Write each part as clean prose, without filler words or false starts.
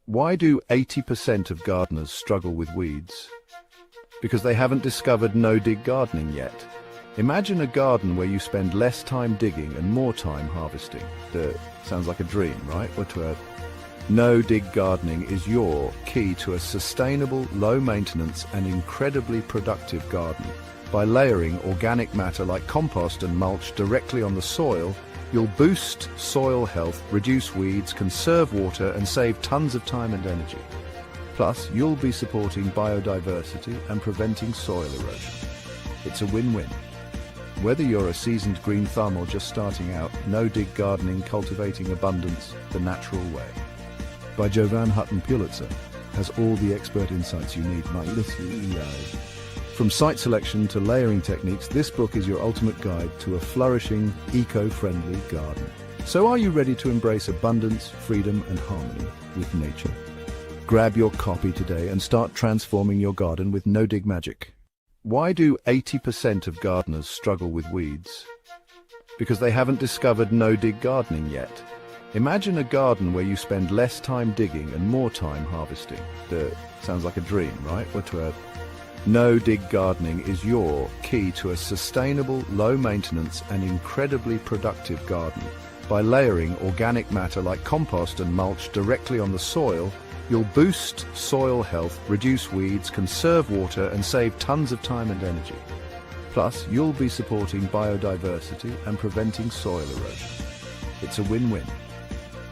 Why do 80% of gardeners struggle with weeds? Because they haven't discovered no-dig gardening yet. Imagine a garden where you spend less time digging and more time harvesting. Sounds like a dream, right? No-dig gardening is your key to a sustainable, low-maintenance and incredibly productive garden. By layering organic matter like compost and mulch directly on the soil, you'll boost soil health, reduce weeds, conserve water, and save tons of time and energy. Plus, you'll be supporting biodiversity and preventing soil erosion. It's a win-win. Whether you're a seasoned green thumb or just starting out, no-dig gardening, cultivating abundance the natural way. By Jovan, Hutton, Pulitzer, has all the expert insights you need, my little EO. From site selection to layering techniques, this book is your ultimate guide to a flourishing, eco-friendly garden. So are you ready to embrace abundance, freedom, and harmony with nature? Grab your copy today and start transforming your garden with no-dig magic. Why do 80% of gardeners struggle with weeds? Because they haven't discovered no-dig gardening yet. Imagine a garden where you spend less time digging and more time harvesting. Sounds like a dream, right? No-dig gardening is your key to a sustainable, low-maintenance and incredibly productive garden. By layering organic matter like compost and mulch directly on the soil, you'll boost soil health, reduce weeds, conserve water, and save tons of time and energy. Plus, you'll be supporting biodiversity and preventing soil erosion. It's a win-win.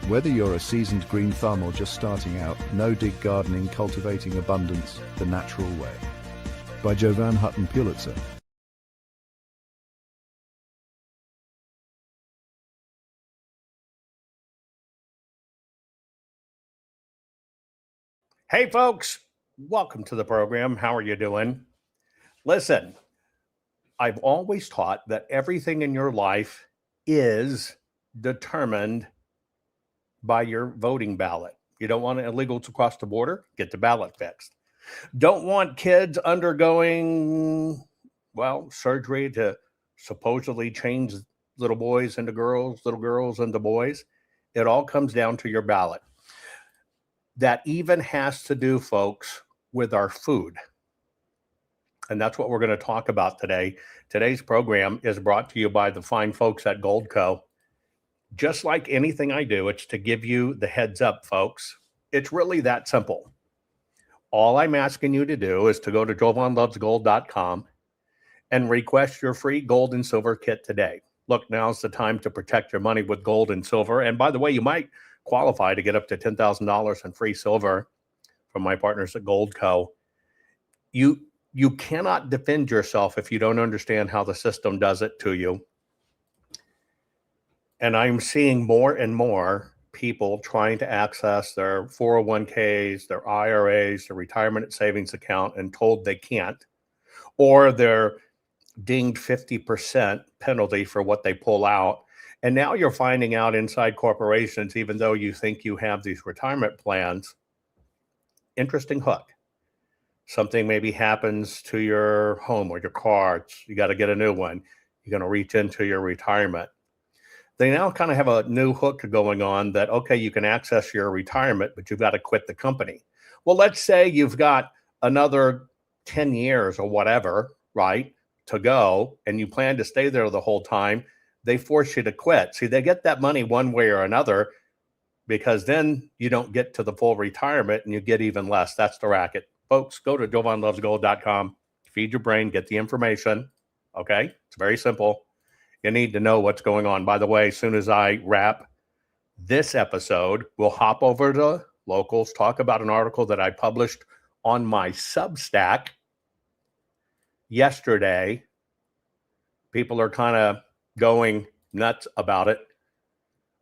Whether you're a seasoned green thumb or just starting out, no-dig gardening, cultivating abundance the natural way. By Jovan, Hutton, Pulitzer. Hey folks, welcome to the program. How are you doing? Listen, I've always taught that everything in your life is determined by your voting ballot. You don't want illegals across the border? Get the ballot fixed. Don't want kids undergoing, surgery to supposedly change little boys into girls, little girls into boys? It all comes down to your ballot. That even has to do, folks, with our food. And that's what we're going to talk about today. Today's program is brought to you by the fine folks at Goldco. Just like anything I do, it's to give you the heads up, folks. It's really that simple. All I'm asking you to do is to go to jovanlovesgold.com and request your free gold and silver kit today. Look, now's the time to protect your money with gold and silver. And by the way, you might qualify to get up to $10,000 in free silver from my partners at Goldco. You cannot defend yourself if you don't understand how the system does it to you. And I'm seeing more and more people trying to access their 401ks, their IRAs, their retirement savings account, and told they can't, or they're dinged 50% penalty for what they pull out. And now you're finding out inside corporations, even though you think you have these retirement plans, interesting hook. Something maybe happens to your home or your car. You got to get a new one. You're going to reach into your retirement. They now kind of have a new hook going on that, okay, you can access your retirement, but you've got to quit the company. Well, let's say you've got another 10 years or whatever, right, to go, and you plan to stay there the whole time. They force you to quit. See, they get that money one way or another, because then you don't get to the full retirement and you get even less. That's the racket. Folks, go to jovanlovesgold.com, feed your brain, get the information. Okay? It's very simple. You need to know what's going on. By the way, as soon as I wrap this episode, we'll hop over to Locals, talk about an article that I published on my Substack yesterday. People are kind of going nuts about it.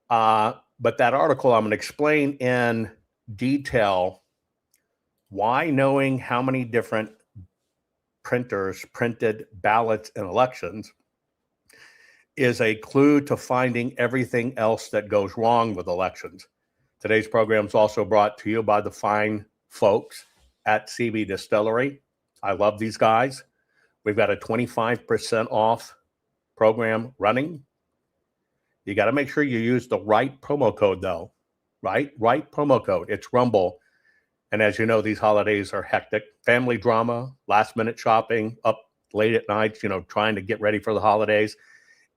But that article, I'm going to explain in detail why knowing how many different printers printed ballots in elections is a clue to finding everything else that goes wrong with elections. Today's program is also brought to you by the fine folks at CB Distillery. I love these guys. We've got a 25% off program running. You got to make sure you use the right promo code, though. Right promo code. It's Rumble. And as you know, these holidays are hectic. Family drama, last minute shopping, up late at night, trying to get ready for the holidays.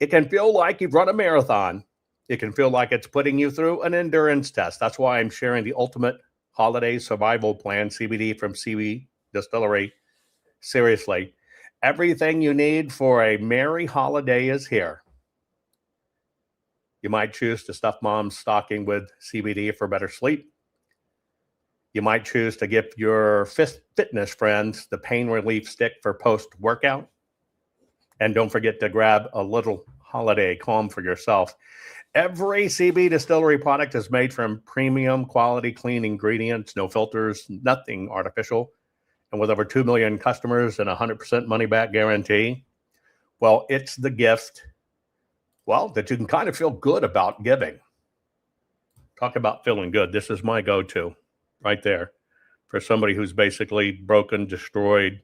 It can feel like you've run a marathon. It can feel like it's putting you through an endurance test. That's why I'm sharing the ultimate holiday survival plan, CBD from CB Distillery. Seriously, everything you need for a merry holiday is here. You might choose to stuff mom's stocking with CBD for better sleep. You might choose to give your fitness friends the pain relief stick for post-workout. And don't forget to grab a little holiday calm for yourself. Every CB Distillery product is made from premium quality clean ingredients, no filters, nothing artificial. And with over 2 million customers and 100% money back guarantee, well, it's the gift, that you can kind of feel good about giving. Talk about feeling good. This is my go-to right there for somebody who's basically broken, destroyed,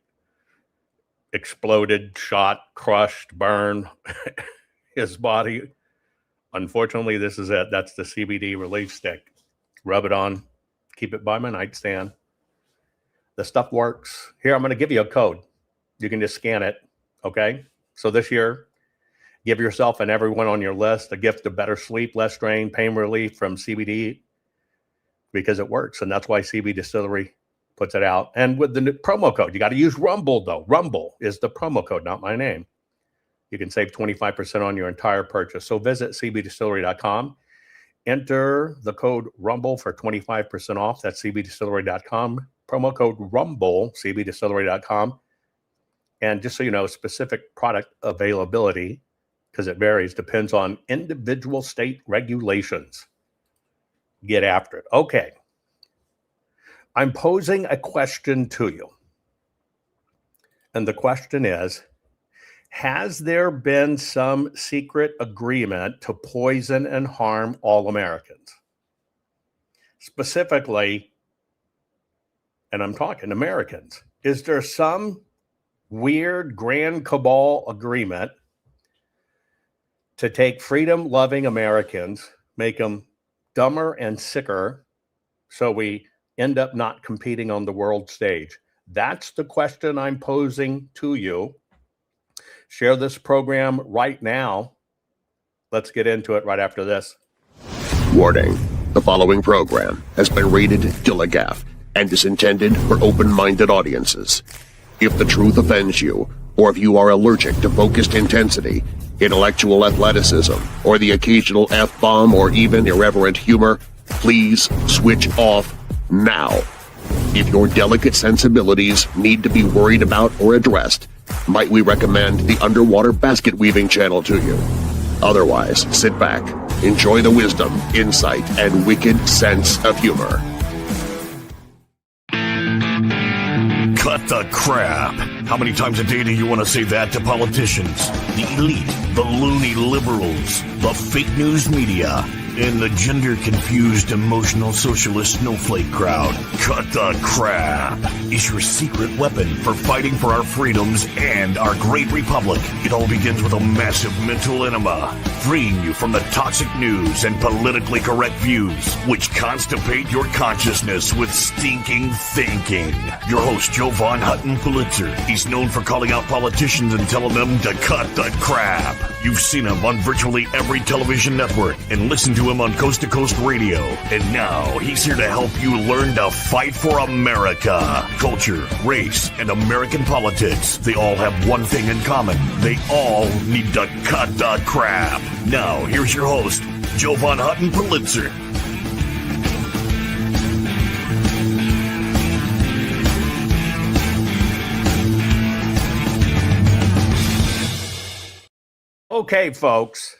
exploded, shot, crushed, burned his body. Unfortunately, this is it. That's the CBD relief stick. Rub it on. Keep it by my nightstand. The stuff works. Here, I'm going to give you a code. You can just scan it, okay? So this year, give yourself and everyone on your list a gift of better sleep, less strain, pain relief from CBD, because it works. And that's why CB Distillery puts it out. And with the promo code, you got to use Rumble, though. Rumble is the promo code, not my name. You can save 25% on your entire purchase. So visit cbdistillery.com. Enter the code Rumble for 25% off. That's cbdistillery.com. Promo code Rumble, cbdistillery.com. And just so you know, specific product availability, because it varies, depends on individual state regulations. Get after it. Okay. I'm posing a question to you. And the question is, has there been some secret agreement to poison and harm all Americans? Specifically, and I'm talking Americans, is there some weird grand cabal agreement to take freedom-loving Americans, make them dumber and sicker, so we end up not competing on the world stage? That's the question I'm posing to you. Share this program right now. Let's get into it right after this. Warning. The following program has been rated Gilligaff and is intended for open-minded audiences. If the truth offends you, or if you are allergic to focused intensity, intellectual athleticism, or the occasional F-bomb or even irreverent humor, please switch off now. If your delicate sensibilities need to be worried about or addressed, might we recommend the Underwater Basket Weaving channel to you? Otherwise, sit back, enjoy the wisdom, insight, and wicked sense of humor. Cut the crap. How many times a day do you want to say that to politicians, the elite, the loony liberals, the fake news media, and the gender-confused, emotional socialist snowflake crowd? Cut the crap is your secret weapon for fighting for our freedoms and our great republic. It all begins with a massive mental enema, freeing you from the toxic news and politically correct views, which constipate your consciousness with stinking thinking. Your host, Jovan Hutton Pulitzer. He's known for calling out politicians and telling them to cut the crap. You've seen him on virtually every television network and listened to him on Coast to Coast Radio. And now he's here to help you learn to fight for America. Culture, race, and American politics. They all have one thing in common. They all need to cut the crap. Now, here's your host, Jovan Hutton Pulitzer. Okay, folks,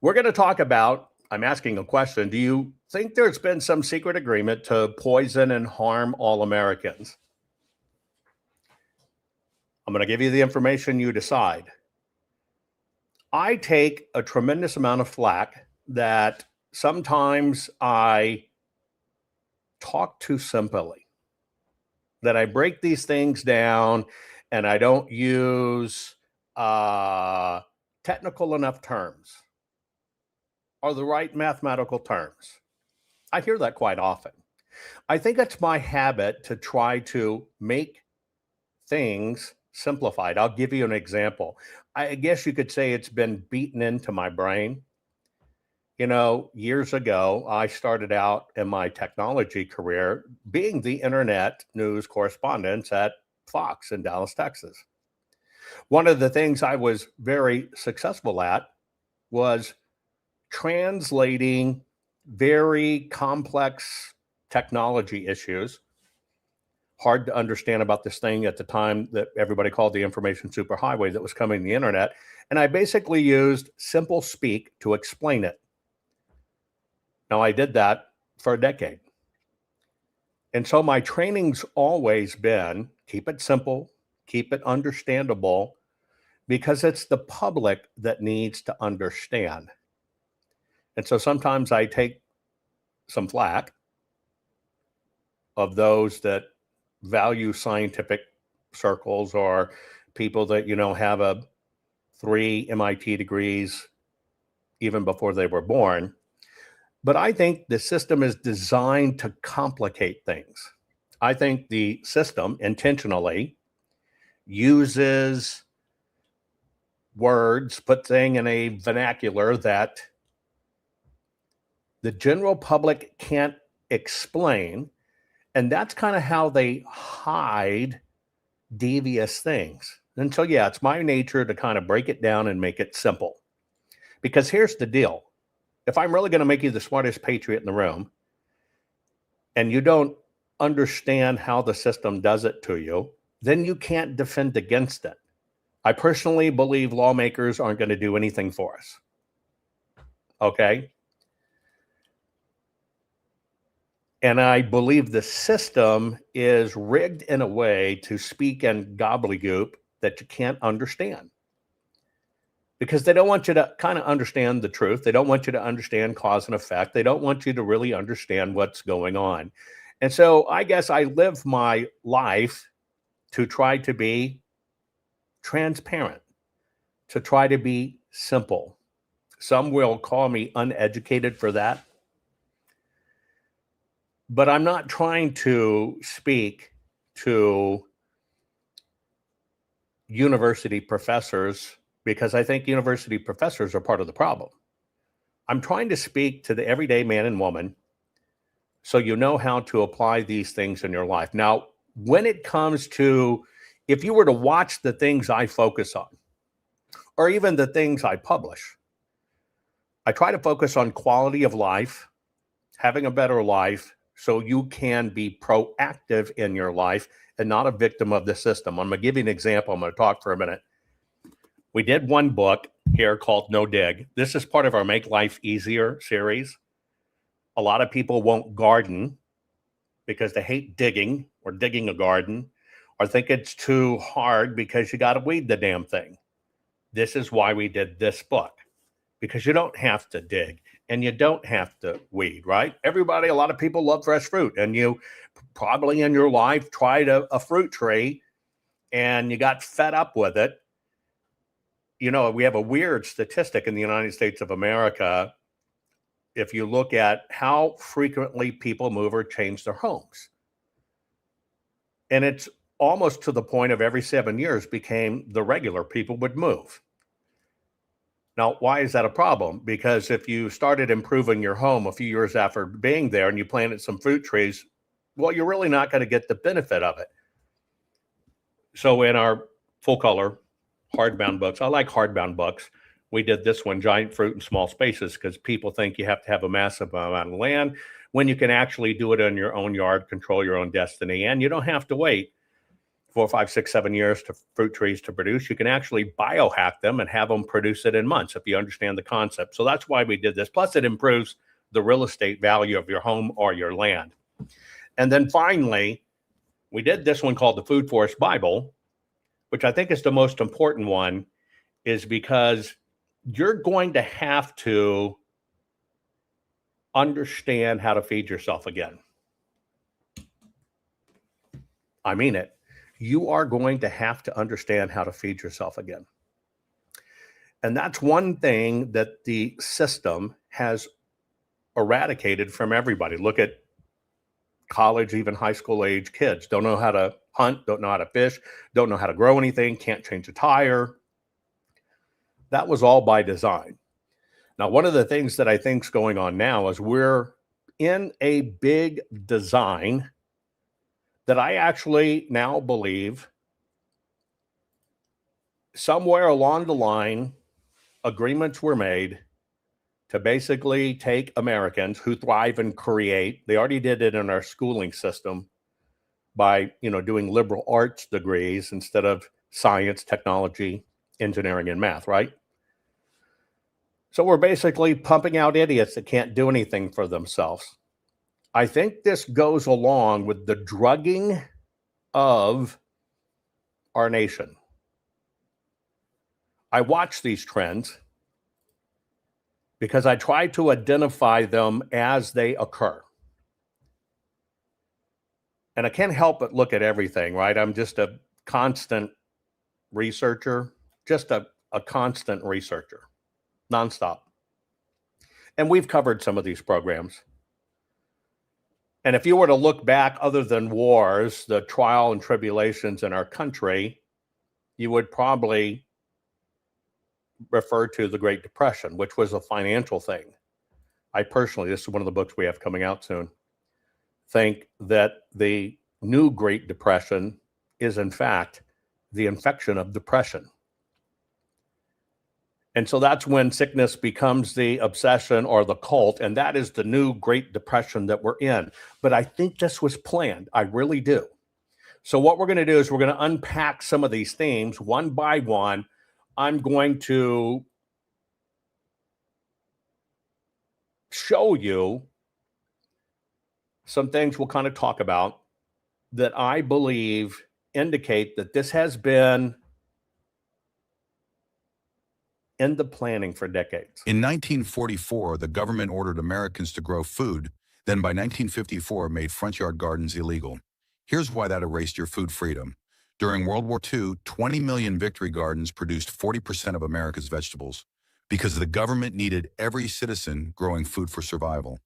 we're going to talk about, I'm asking a question. Do you think there's been some secret agreement to poison and harm all Americans? I'm going to give you the information, you decide. I take a tremendous amount of flack that sometimes I talk too simply, that I break these things down and I don't use technical enough terms or the right mathematical terms. I hear that quite often. I think it's my habit to try to make things simplified. I'll give you an example. I guess you could say it's been beaten into my brain. Years ago, I started out in my technology career being the internet news correspondent at Fox in Dallas, Texas. One of the things I was very successful at was translating very complex technology issues, hard to understand about this thing at the time that everybody called the information superhighway that was coming to the internet. And I basically used simple speak to explain it. Now, I did that for a decade. And so my training's always been keep it simple, keep it understandable, because it's the public that needs to understand. And so sometimes I take some flack of those that value scientific circles or people that, have 3 MIT degrees even before they were born. But I think the system is designed to complicate things. I think the system intentionally uses words, put things in a vernacular that the general public can't explain. And that's kind of how they hide devious things. And so, yeah, it's my nature to kind of break it down and make it simple. Because here's the deal. If I'm really going to make you the smartest patriot in the room, and you don't understand how the system does it to you, then you can't defend against it. I personally believe lawmakers aren't going to do anything for us. Okay? And I believe the system is rigged in a way to speak in gobbledygook that you can't understand. Because they don't want you to kind of understand the truth. They don't want you to understand cause and effect. They don't want you to really understand what's going on. And so I guess I live my life to try to be transparent, to try to be simple. Some will call me uneducated for that. But I'm not trying to speak to university professors because I think university professors are part of the problem. I'm trying to speak to the everyday man and woman so you know how to apply these things in your life. Now, when it comes to, if you were to watch the things I focus on, or even the things I publish, I try to focus on quality of life, having a better life, so you can be proactive in your life and not a victim of the system. I'm going to give you an example. I'm going to talk for a minute. We did one book here called No Dig. This is part of our Make Life Easier series. A lot of people won't garden because they hate digging or digging a garden, or think it's too hard because you got to weed the damn thing. This is why we did this book, because you don't have to dig and you don't have to weed, right? A lot of people love fresh fruit, and you probably in your life tried a fruit tree and you got fed up with it. We have a weird statistic in the United States of America. If you look at how frequently people move or change their homes, and it's almost to the point of every 7 years became the regular people would move. Now, why is that a problem? Because if you started improving your home a few years after being there and you planted some fruit trees, well, you're really not going to get the benefit of it. So in our full color hardbound books, I like hardbound books. We did this one, Giant Fruit in Small Spaces, because people think you have to have a massive amount of land when you can actually do it in your own yard, control your own destiny, and you don't have to wait 4, 5, 6, 7 years to fruit trees to produce. You can actually biohack them and have them produce it in months if you understand the concept. So that's why we did this. Plus, it improves the real estate value of your home or your land. And then finally, we did this one called the Food Forest Bible, which I think is the most important one, is because you're going to have to understand how to feed yourself again. I mean it. You are going to have to understand how to feed yourself again. And that's one thing that the system has eradicated from everybody. Look at college, even high school age kids. Don't know how to hunt, don't know how to fish, don't know how to grow anything, can't change a tire. That was all by design. Now, one of the things that I think is going on now is we're in a big design that I actually now believe somewhere along the line, agreements were made to basically take Americans who thrive and create. They already did it in our schooling system by, doing liberal arts degrees instead of science, technology, engineering, and math, right? So we're basically pumping out idiots that can't do anything for themselves. I think this goes along with the drugging of our nation. I watch these trends because I try to identify them as they occur. And I can't help but look at everything, right? I'm just a constant researcher, just a constant researcher, nonstop. And we've covered some of these programs. And if you were to look back, other than wars, the trial and tribulations in our country, you would probably refer to the Great Depression, which was a financial thing. I personally, this is one of the books we have coming out soon, think that the new Great Depression is in fact the infection of depression. And so that's when sickness becomes the obsession or the cult, and that is the new Great Depression that we're in. But I think this was planned. I really do. So what we're going to do is we're going to unpack some of these themes one by one. I'm going to show you some things we'll kind of talk about that I believe indicate that this has been in the planning for decades. In 1944, the government ordered Americans to grow food, then by 1954 made front yard gardens illegal. Here's why that erased your food freedom. During World War II, 20 million victory gardens produced 40% of America's vegetables because the government needed every citizen growing food for survival.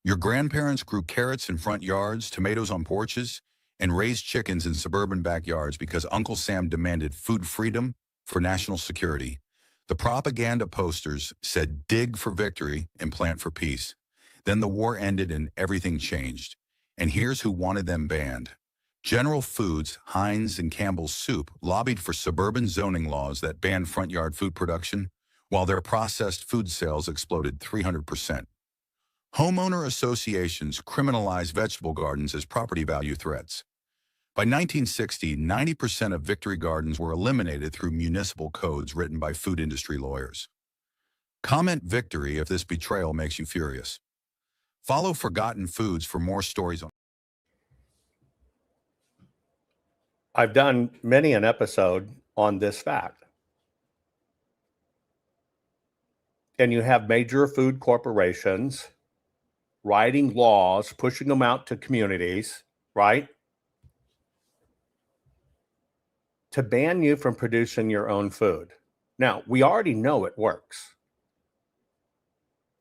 Your grandparents grew carrots in front yards, tomatoes on porches, and raised chickens in suburban backyards because Uncle Sam demanded food freedom for national security. The propaganda posters said dig for victory and plant for peace. Then the war ended and everything changed. And here's who wanted them banned. General Foods, Heinz, and Campbell's Soup lobbied for suburban zoning laws that banned front yard food production, while their processed food sales exploded 300%. Homeowner associations criminalized vegetable gardens as property value threats. By 1960, 90% of victory gardens were eliminated through municipal codes written by food industry lawyers. Comment victory if this betrayal makes you furious. Follow Forgotten Foods for more stories on. I've done many an episode on this fact. And you have major food corporations writing laws, pushing them out to communities, right? To ban you from producing your own food. Now, we already know it works.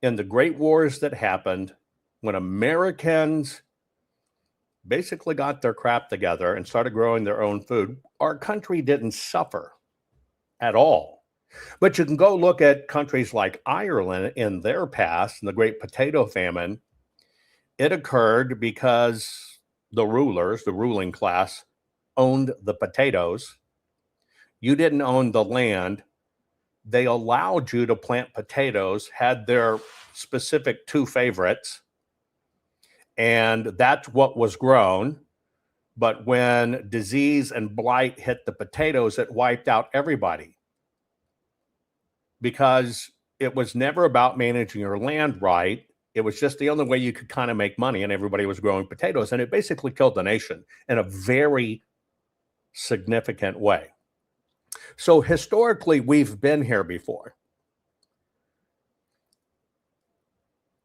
In the great wars that happened, when Americans basically got their crap together and started growing their own food, our country didn't suffer at all. But you can go look at countries like Ireland in their past, in the Great Potato Famine. It occurred because the rulers, the ruling class, owned the potatoes. You didn't own the land. They allowed you to plant potatoes, had their specific two favorites, and that's what was grown. But when disease and blight hit the potatoes, it wiped out everybody because it was never about managing your land right. It was just the only way you could kind of make money, and everybody was growing potatoes, and it basically killed the nation in a very significant way. So historically, we've been here before.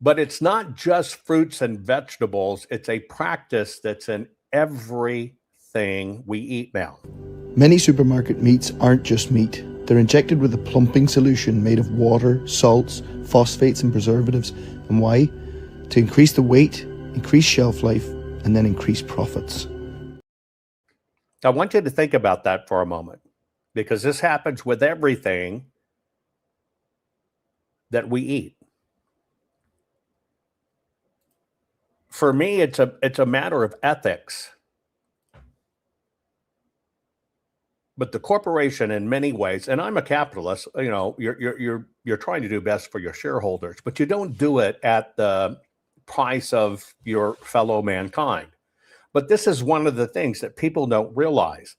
But it's not just fruits and vegetables. It's a practice that's in everything we eat now. Many supermarket meats aren't just meat. They're injected with a plumping solution made of water, salts, phosphates, and preservatives. And why? To increase the weight, increase shelf life, and then increase profits. I want you to think about that for a moment, because this happens with everything that we eat. For me, it's a matter of ethics. But the corporation, in many ways, and I'm a capitalist, you know, you're trying to do best for your shareholders, but you don't do it at the price of your fellow mankind. But this is one of the things that people don't realize.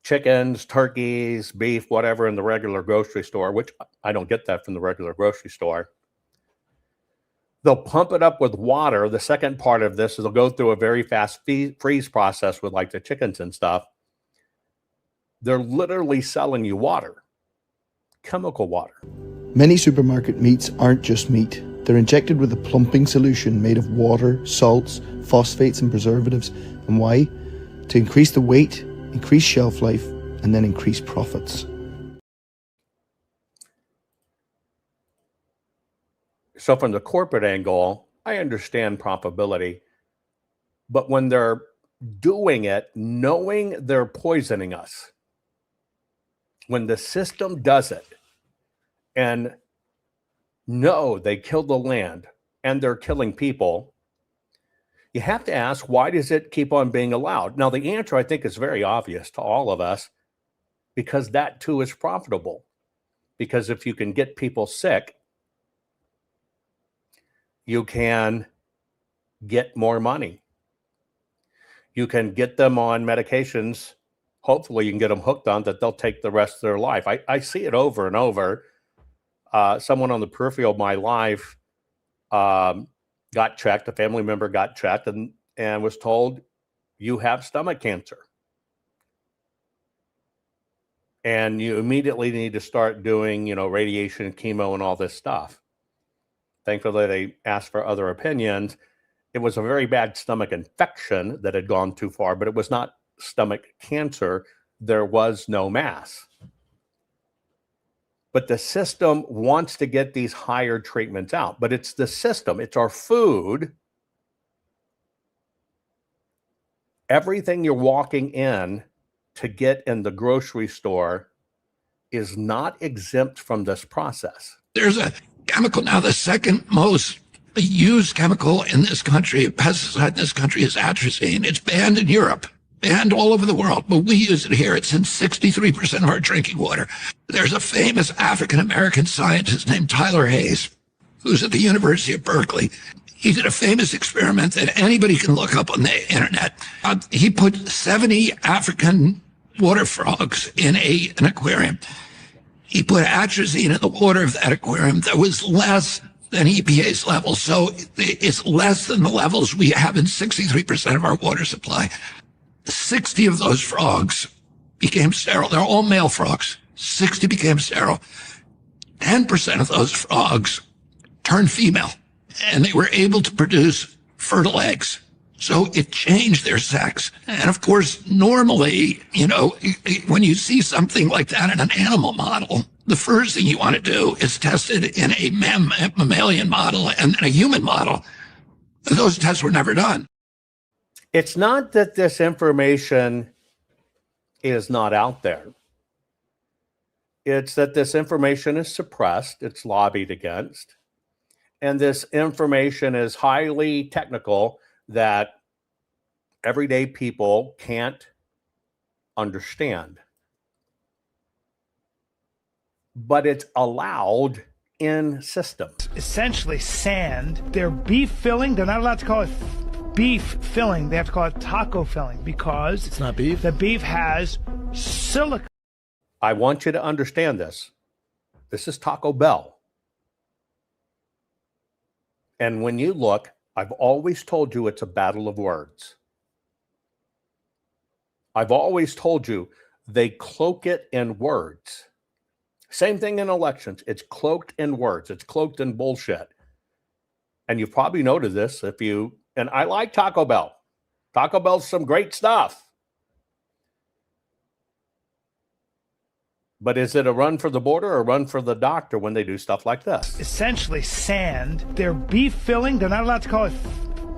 Chickens, turkeys, beef, whatever in the regular grocery store, which I don't get that from the regular grocery store. They'll pump it up with water. The second part of this is they'll go through a very fast freeze process with like the chickens and stuff. They're literally selling you water, chemical water. Many supermarket meats aren't just meat. They're injected with a plumping solution made of water, salts, phosphates and preservatives. And why? To increase the weight, increase shelf life, and then increase profits. So from the corporate angle, I understand profitability, but when they're doing it, knowing they're poisoning us, when the system does it and know they killed the land and they're killing people, you have to ask, why does it keep on being allowed? Now, the answer, I think, is very obvious to all of us, because that too is profitable. Because if you can get people sick, you can get more money. You can get them on medications. Hopefully you can get them hooked on that they'll take the rest of their life. I see it over and over. Someone on the periphery of my life got checked. A family member got checked and was told, you have stomach cancer. And you immediately need to start doing, radiation, chemo, and all this stuff. Thankfully, they asked for other opinions. It was a very bad stomach infection that had gone too far, but it was not stomach cancer. There was no mass. But the system wants to get these higher treatments out. But it's the system. It's our food. Everything you're walking in to get in the grocery store is not exempt from this process. There's a chemical now, the second most used chemical in this country, pesticide in this country, is atrazine. It's banned in Europe, banned all over the world, but we use it here. It's in 63% of our drinking water. There's a famous African-American scientist named Tyler Hayes, who's at the University of Berkeley. He did a famous experiment that anybody can look up on the internet. He put 70 African water frogs in an aquarium. He put atrazine in the water of that aquarium that was less than EPA's level. So it's less than the levels we have in 63% of our water supply. 60 of those frogs became sterile. They're all male frogs. 60 became sterile. 10% of those frogs turned female, and they were able to produce fertile eggs. So it changed their sex. And of course, normally, when you see something like that in an animal model, the first thing you want to do is test it in a mammalian model and then a human model. Those tests were never done. It's not that this information is not out there. It's that this information is suppressed, it's lobbied against, and this information is highly technical that everyday people can't understand. But it's allowed in systems. Essentially sand. Their beef filling, they're not allowed to call it beef filling. They have to call it taco filling because it's not beef. The beef has silica. I want you to understand this. This is Taco Bell. And when you look, I've always told you it's a battle of words. I've always told you they cloak it in words. Same thing in elections. It's cloaked in words. It's cloaked in bullshit. And you've probably noted this and I like Taco Bell. Taco Bell's some great stuff. But is it a run for the border or a run for the doctor when they do stuff like this? Essentially sand. Their beef filling, they're not allowed to call it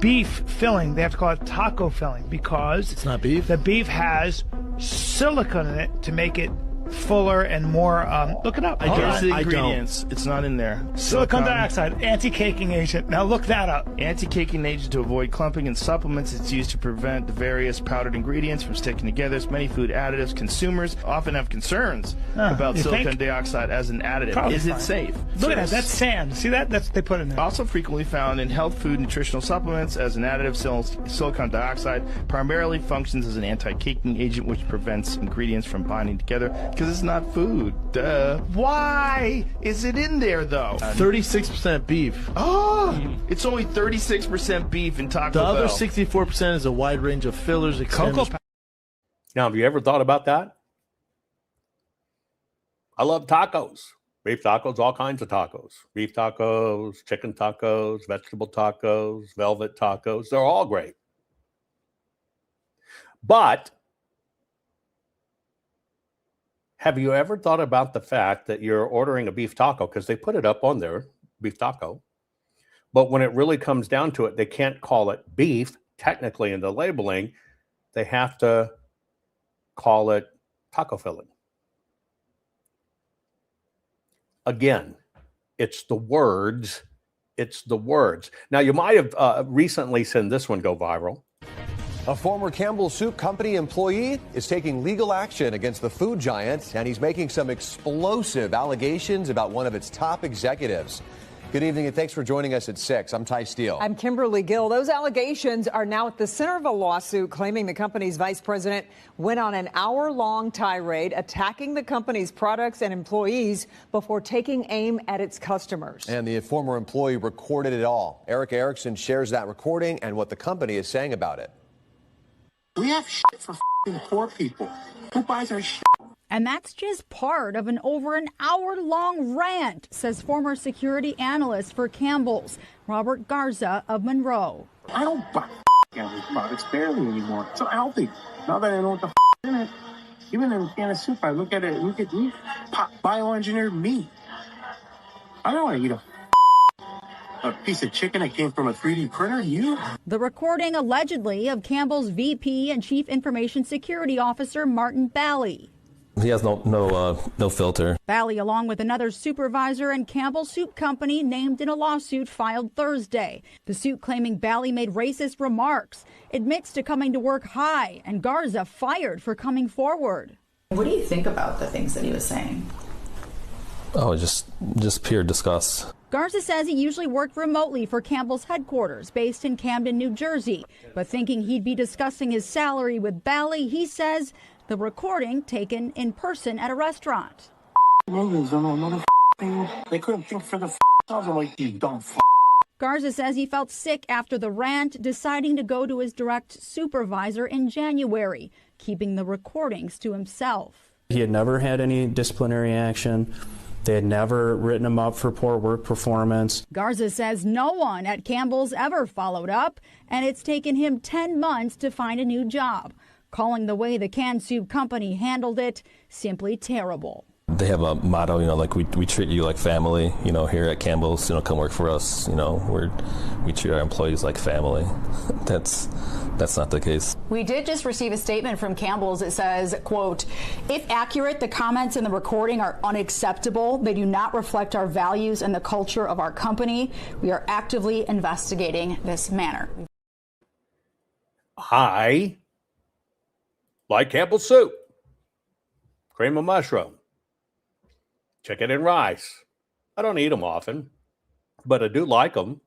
beef filling, they have to call it taco filling because it's not beef. The beef has silicone in it to make it fuller and more. Look it up. I guess the ingredients. It's not in there. Silicon dioxide, anti-caking agent. Now look that up. Anti-caking agent to avoid clumping in supplements. It's used to prevent the various powdered ingredients from sticking together. Many food additives. Consumers often have concerns about silicon dioxide as an additive. Probably Is it fine. safe? Look at that. That's sand. See that? That's what they put in there. Also frequently found in health food nutritional supplements as an additive, silicon dioxide primarily functions as an anti-caking agent which prevents ingredients from binding together because it's not food. Duh. Why is it in there though? 36% beef. Oh, it's only 36% beef in Taco The Bell. other 64% is a wide range of fillers, extenders. Now, have you ever thought about that? I love tacos. Beef tacos, all kinds of tacos. Beef tacos, chicken tacos, vegetable tacos, velvet tacos. They're all great. But have you ever thought about the fact that you're ordering a beef taco, because they put it up on there, beef taco, but when it really comes down to it, they can't call it beef technically in the labeling. They have to call it taco filling. Again, it's the words. It's the words. Now, you might have recently seen this one go viral. A former Campbell's Soup Company employee is taking legal action against the food giant, and he's making some explosive allegations about one of its top executives. Good evening, and thanks for joining us at 6. I'm Ty Steele. I'm Kimberly Gill. Those allegations are now at the center of a lawsuit claiming the company's vice president went on an hour-long tirade attacking the company's products and employees before taking aim at its customers. And the former employee recorded it all. Eric Erickson shares that recording and what the company is saying about it. We have shit for poor people. Who buys our shit? And that's just part of an over an hour-long rant, says former security analyst for Campbell's, Robert Garza of Monroe. I don't buy Campbell's products barely anymore. So healthy. Now that I know what the in it, even in a can of soup, I look at it, look at me, bioengineered meat. I don't want to eat a piece of chicken that came from a 3D printer. You? The recording allegedly of Campbell's VP and Chief Information Security Officer Martin Bally. He has no filter. Bally, along with another supervisor and Campbell Soup Company, named in a lawsuit filed Thursday. The suit claiming Bally made racist remarks, admits to coming to work high, and Garza fired for coming forward. What do you think about the things that he was saying? Oh, just pure disgust. Garza says he usually worked remotely for Campbell's headquarters, based in Camden, New Jersey. But thinking he'd be discussing his salary with Bally, he says the recording taken in person at a restaurant. They couldn't think for the themselves. I'm like, you dumb Garza says he felt sick after the rant, deciding to go to his direct supervisor in January, keeping the recordings to himself. He had never had any disciplinary action. They had never written him up for poor work performance. Garza says no one at Campbell's ever followed up, and it's taken him 10 months to find a new job, calling the way the canned soup company handled it simply terrible. They have a motto, like we treat you like family, here at Campbell's, come work for us, we treat our employees like family. That's not the case. We did just receive a statement from Campbell's that says, quote, if accurate, the comments in the recording are unacceptable. They do not reflect our values and the culture of our company. We are actively investigating this matter. I like Campbell's soup, cream of mushroom, chicken and rice. I don't eat them often, but I do like them.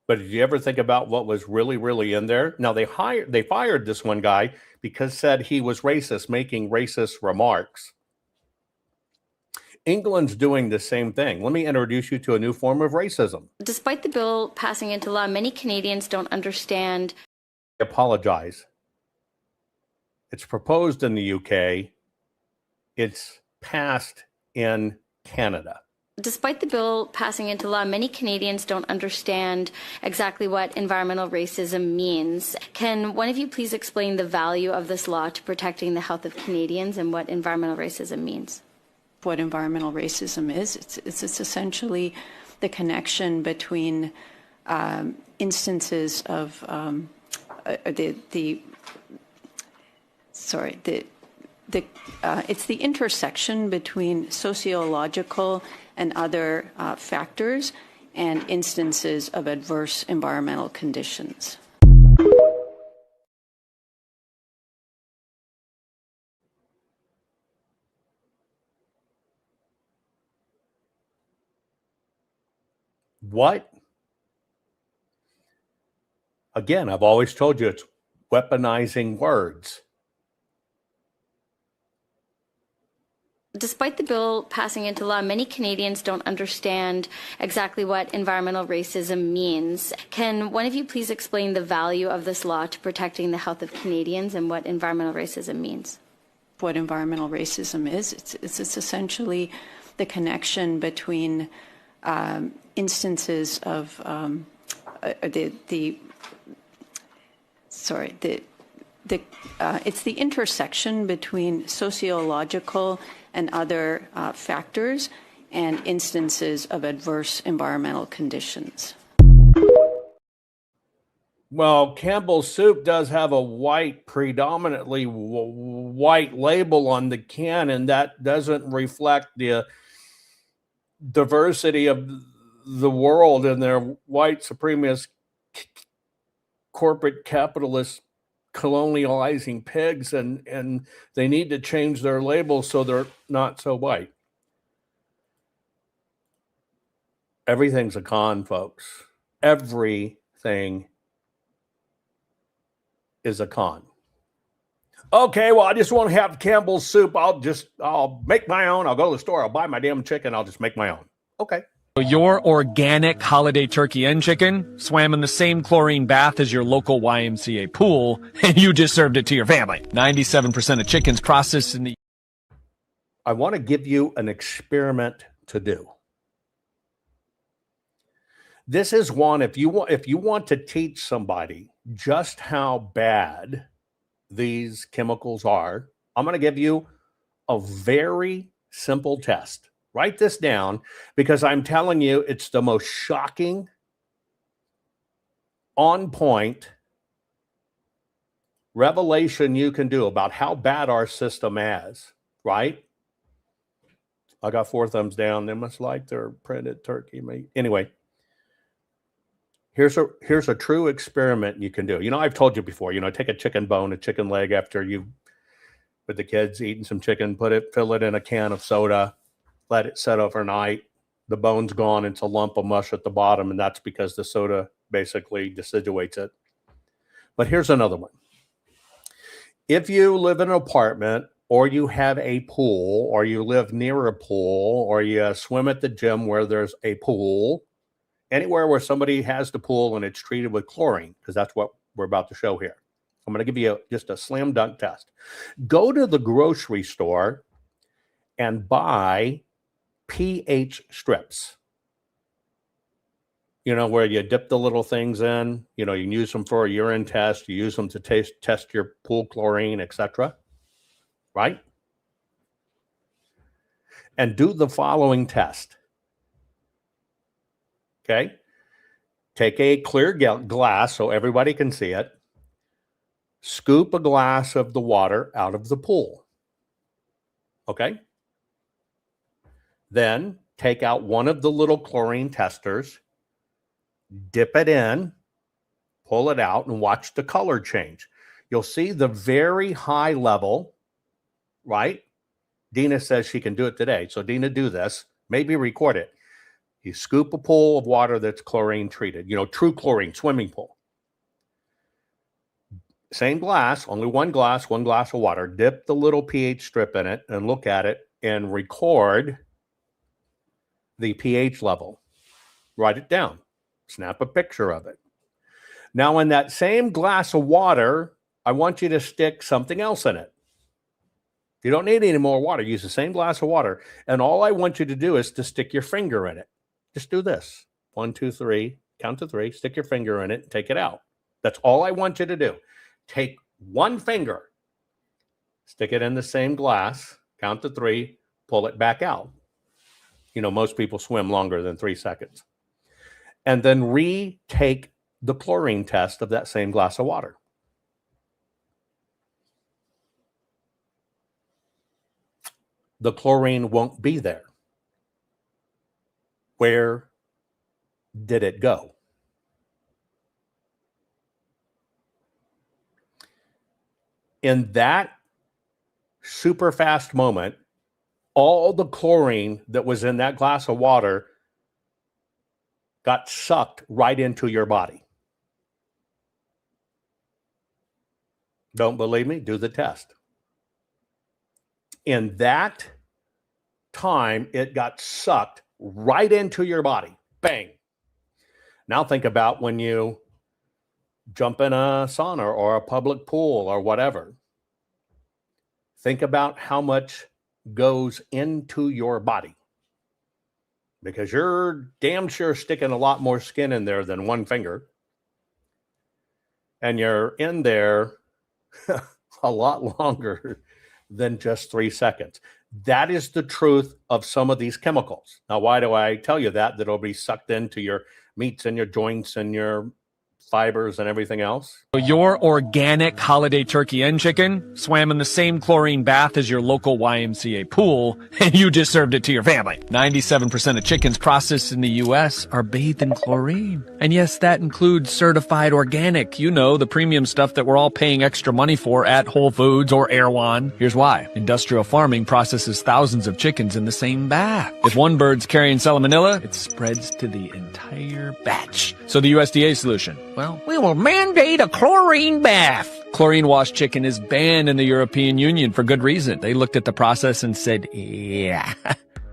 But did you ever think about what was really, really in there? Now, they fired this one guy because said he was racist, making racist remarks. England's doing the same thing. Let me introduce you to a new form of racism. Despite the bill passing into law, many Canadians don't understand. I apologize. It's proposed in the UK. It's passed in Canada. Despite the bill passing into law, many Canadians don't understand exactly what environmental racism means. Can one of you please explain the value of this law to protecting the health of Canadians and what environmental racism means? What environmental racism is, it's essentially the connection between instances of it's the intersection between sociological and other factors and instances of adverse environmental conditions. What? Again, I've always told you it's weaponizing words. Despite the bill passing into law, many Canadians don't understand exactly what environmental racism means. Can one of you please explain the value of this law to protecting the health of Canadians and what environmental racism means? What environmental racism is, it's essentially the connection between instances of it's the intersection between sociological and other factors and instances of adverse environmental conditions. Well, Campbell's Soup does have a white, predominantly white label on the can, and that doesn't reflect the diversity of the world and their white supremacist corporate capitalist colonializing pigs, and they need to change their labels so they're not so white. Everything's a con, folks. Everything is a con. Okay, well, I just want to have Campbell's Soup. I'll make my own. I'll go to the store. I'll buy my damn chicken. I'll just make my own. Okay. Your organic holiday turkey and chicken swam in the same chlorine bath as your local YMCA pool, and you just served it to your family. 97% of chickens processed in the... I want to give you an experiment to do. This is one, if you want to teach somebody just how bad these chemicals are, I'm going to give you a very simple test. Write this down, because I'm telling you, it's the most shocking, on point revelation you can do about how bad our system is, right? I got 4 thumbs down. They must like their printed turkey meat. Anyway, here's a true experiment you can do. You know, I've told you before, take a chicken bone, a chicken leg after you, with the kids eating some chicken, fill it in a can of soda, let it set overnight. The bone's gone. It's a lump of mush at the bottom, and that's because the soda basically deciduates it. But here's another one. If you live in an apartment, or you have a pool, or you live near a pool, or you swim at the gym where there's a pool, anywhere where somebody has the pool and it's treated with chlorine, because that's what we're about to show here. I'm going to give you just a slam dunk test. Go to the grocery store and buy pH strips. Where you dip the little things in. You can use them for a urine test. You use them to test your pool chlorine, etc. Right? And do the following test. Okay? Take a clear glass so everybody can see it. Scoop a glass of the water out of the pool. Okay? Then take out one of the little chlorine testers, dip it in, pull it out, and watch the color change. You'll see the very high level, right? Dina says she can do it today. So Dina, do this. Maybe record it. You scoop a pool of water that's chlorine treated, true chlorine, swimming pool. Same glass, only one glass of water. Dip the little pH strip in it and look at it and record the pH level. Write it down. Snap a picture of it. Now, in that same glass of water, I want you to stick something else in it. You don't need any more water. Use the same glass of water. And all I want you to do is to stick your finger in it. Just do this. 1, 2, 3. Count to 3. Stick your finger in it and take it out. That's all I want you to do. Take one finger. Stick it in the same glass. Count to 3. Pull it back out. Most people swim longer than 3 seconds. and then retake the chlorine test of that same glass of water. The chlorine won't be there. Where did it go? In that super fast moment, all the chlorine that was in that glass of water got sucked right into your body. Don't believe me? Do the test. In that time, it got sucked right into your body. Bang. Now think about when you jump in a sauna or a public pool or whatever. Think about how much goes into your body, because you're damn sure sticking a lot more skin in there than one finger. And you're in there a lot longer than just 3 seconds. That is the truth of some of these chemicals. Now, why do I tell you that? That it'll be sucked into your meats and your joints and your fibers and everything else. Your organic holiday turkey and chicken swam in the same chlorine bath as your local YMCA pool, and you just served it to your family. 97% of chickens processed in the U.S. are bathed in chlorine. And yes, that includes certified organic, you know, the premium stuff that we're all paying extra money for at Whole Foods or Erewhon. Here's why. Industrial farming processes thousands of chickens in the same bath. If one bird's carrying salmonella, it spreads to the entire batch. So the USDA solution, well, we will mandate a chlorine bath. Chlorine-washed chicken is banned in the European Union for good reason. They looked at the process and said, yeah,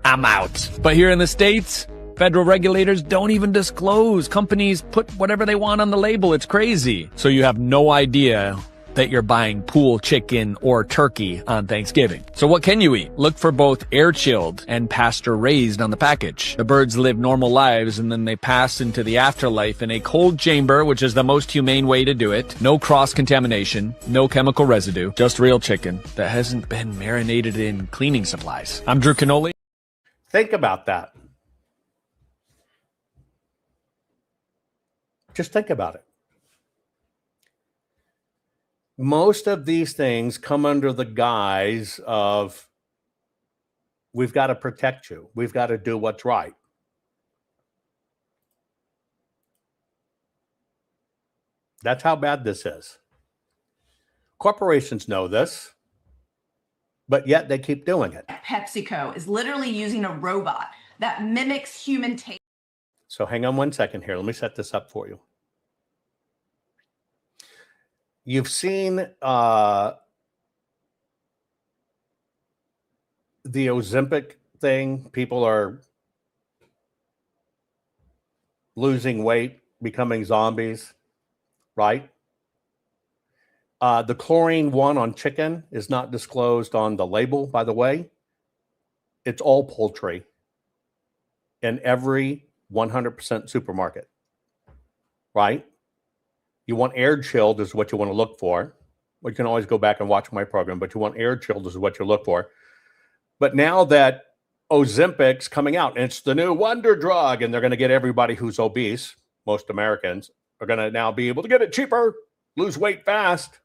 I'm out. But here in the States, federal regulators don't even disclose. Companies put whatever they want on the label. It's crazy. So you have no idea that you're buying pool chicken or turkey on Thanksgiving. So what can you eat? Look for both air-chilled and pasture-raised on the package. The birds live normal lives and then they pass into the afterlife in a cold chamber, which is the most humane way to do it. No cross-contamination, no chemical residue, just real chicken that hasn't been marinated in cleaning supplies. I'm Drew Canoli. Think about that. Just think about it. Most of these things come under the guise of, we've got to protect you. We've got to do what's right. That's how bad this is. Corporations know this, but yet they keep doing it. PepsiCo is literally using a robot that mimics human taste. So hang on 1 second here. Let me set this up for you. You've seen the Ozempic thing. People are losing weight, becoming zombies, right? The chlorine one on chicken is not disclosed on the label, by the way. It's all poultry in every 100% supermarket, right? You want air chilled is what you want to look for. You can always go back and watch my program, but you want air chilled is what you look for. But now that Ozempic's coming out, and it's the new wonder drug, and they're going to get everybody who's obese, most Americans, are going to now be able to get it cheaper, lose weight fast.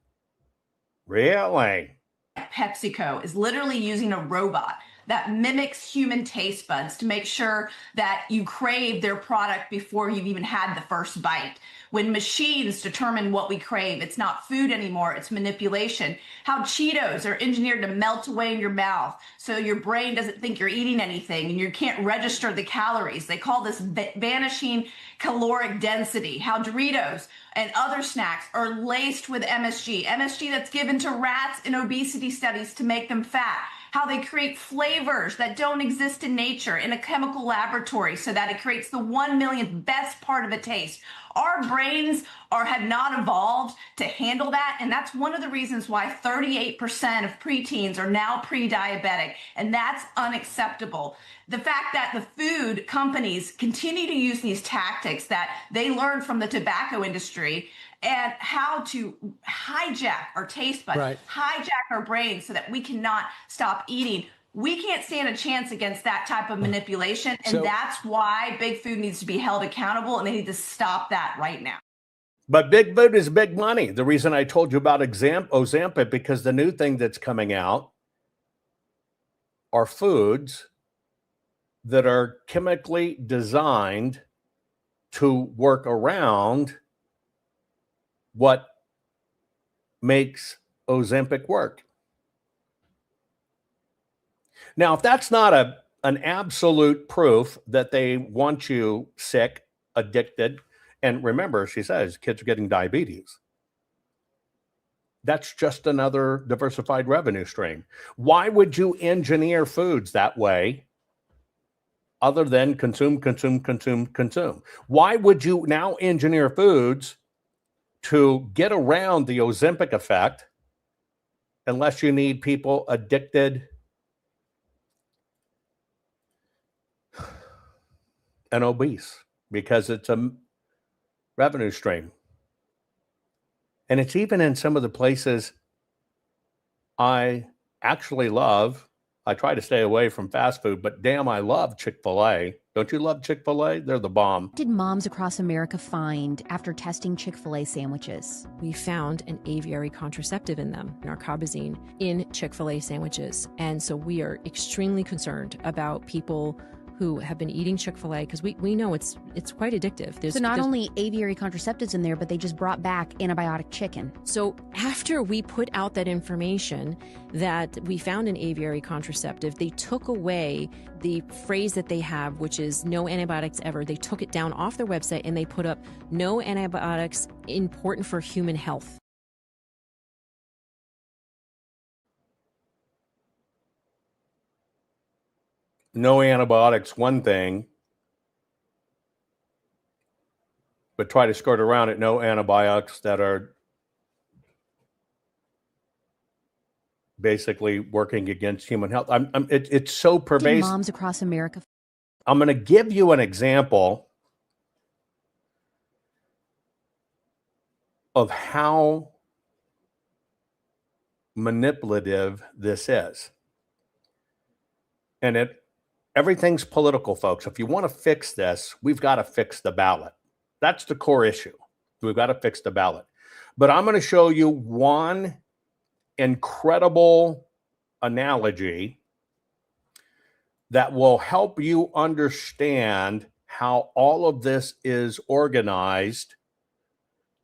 Really? PepsiCo is literally using a robot that mimics human taste buds to make sure that you crave their product before you've even had the first bite. When machines determine what we crave, it's not food anymore, it's manipulation. How Cheetos are engineered to melt away in your mouth so your brain doesn't think you're eating anything and you can't register the calories. They call this vanishing caloric density. How Doritos and other snacks are laced with MSG that's given to rats in obesity studies to make them fat. How they create flavors that don't exist in nature in a chemical laboratory so that it creates the 1 millionth best part of a taste. Our brains have not evolved to handle that, and that's one of the reasons why 38% of preteens are now pre-diabetic, and that's unacceptable. The fact that the food companies continue to use these tactics that they learned from the tobacco industry and how to hijack our taste buds, hijack our brains so that we cannot stop eating We can't stand a chance against that type of manipulation. And So- that's why big food needs to be held accountable, and they need to stop that right now. But big food is big money. The reason I told you about Ozempic, because the new thing that's coming out are foods that are chemically designed to work around what makes Ozempic work. Now, if that's not an absolute proof that they want you sick, addicted, and remember, she says kids are getting diabetes. That's just another diversified revenue stream. Why would you engineer foods that way other than consume, consume, consume, consume? Why would you now engineer foods to get around the Ozempic effect unless you need people addicted and obese? Because it's a revenue stream. And it's even in some of the places I actually love. I try to stay away from fast food, but damn, I love Chick-fil-A. Don't you love Chick-fil-A? They're the bomb. What did moms across America find after testing Chick-fil-A sandwiches? We found an aviary contraceptive in them, narcobazine, in Chick-fil-A sandwiches. And so we are extremely concerned about people who have been eating Chick-fil-A, because we know it's quite addictive. So not only aviary contraceptives in there, but they just brought back antibiotic chicken. So after we put out that information that we found an aviary contraceptive, they took away the phrase that they have, which is no antibiotics ever. They took it down off their website and they put up no antibiotics important for human health. No antibiotics, one thing, but try to skirt around it. No antibiotics that are basically working against human health. It's so pervasive. Did moms across America. I'm going to give you an example of how manipulative this is. And everything's political, folks. If you want to fix this, we've got to fix the ballot. That's the core issue. We've got to fix the ballot. But I'm going to show you one incredible analogy that will help you understand how all of this is organized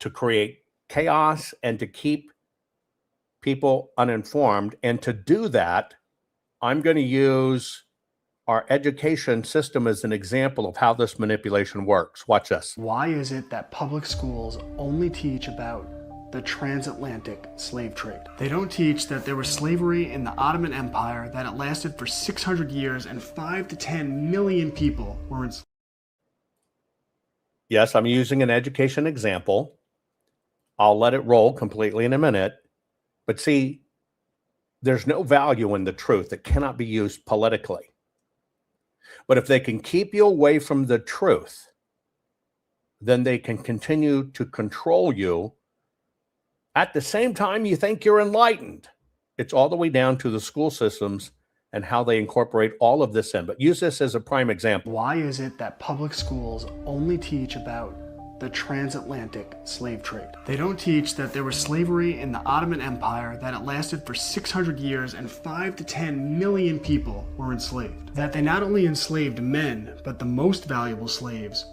to create chaos and to keep people uninformed. And to do that, I'm going to use our education system as an example of how this manipulation works. Watch this. Why is it that public schools only teach about the transatlantic slave trade? They don't teach that there was slavery in the Ottoman Empire, that it lasted for 600 years and 5 to 10 million people were enslaved. Yes, I'm using an education example. I'll let it roll completely in a minute. But see, there's no value in the truth. It cannot be used politically. But if they can keep you away from the truth, then they can continue to control you. At the same time, you think you're enlightened. It's all the way down to the school systems and how they incorporate all of this in. But use this as a prime example. Why is it that public schools only teach about the transatlantic slave trade? They don't teach that there was slavery in the Ottoman Empire, that it lasted for 600 years and 5 to 10 million people were enslaved. That they not only enslaved men, but the most valuable slaves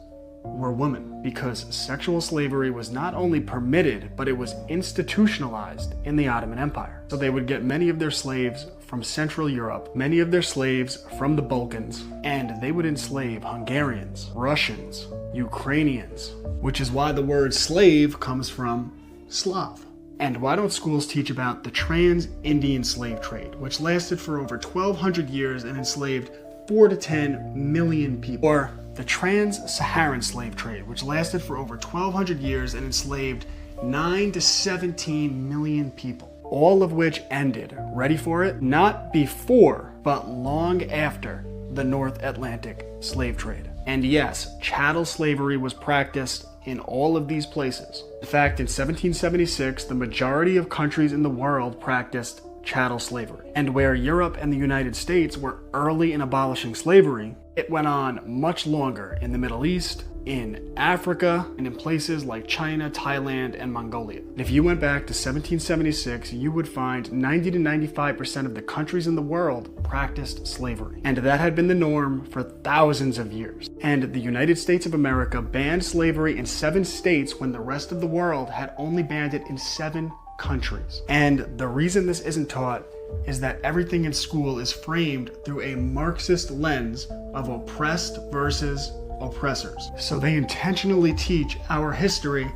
were women, because sexual slavery was not only permitted, but it was institutionalized in the Ottoman Empire. So they would get many of their slaves from Central Europe, many of their slaves from the Balkans, and they would enslave Hungarians, Russians, Ukrainians, which is why the word slave comes from Slav. And why don't schools teach about the trans-Indian slave trade, which lasted for over 1,200 years and enslaved 4 to 10 million people? Or the trans-Saharan slave trade, which lasted for over 1,200 years and enslaved 9 to 17 million people. All of which ended, ready for it, not before, but long after the North Atlantic slave trade. And yes, chattel slavery was practiced in all of these places. In fact, in 1776, the majority of countries in the world practiced chattel slavery. And where Europe and the United States were early in abolishing slavery, it went on much longer in the Middle East, in Africa, and in places like China, Thailand, and Mongolia. And if you went back to 1776, you would find 90 to 95% of the countries in the world practiced slavery. And that had been the norm for thousands of years. And the United States of America banned slavery in 7 states when the rest of the world had only banned it in 7 countries. And the reason this isn't taught is that everything in school is framed through a Marxist lens of oppressed versus oppressors. So they intentionally teach our history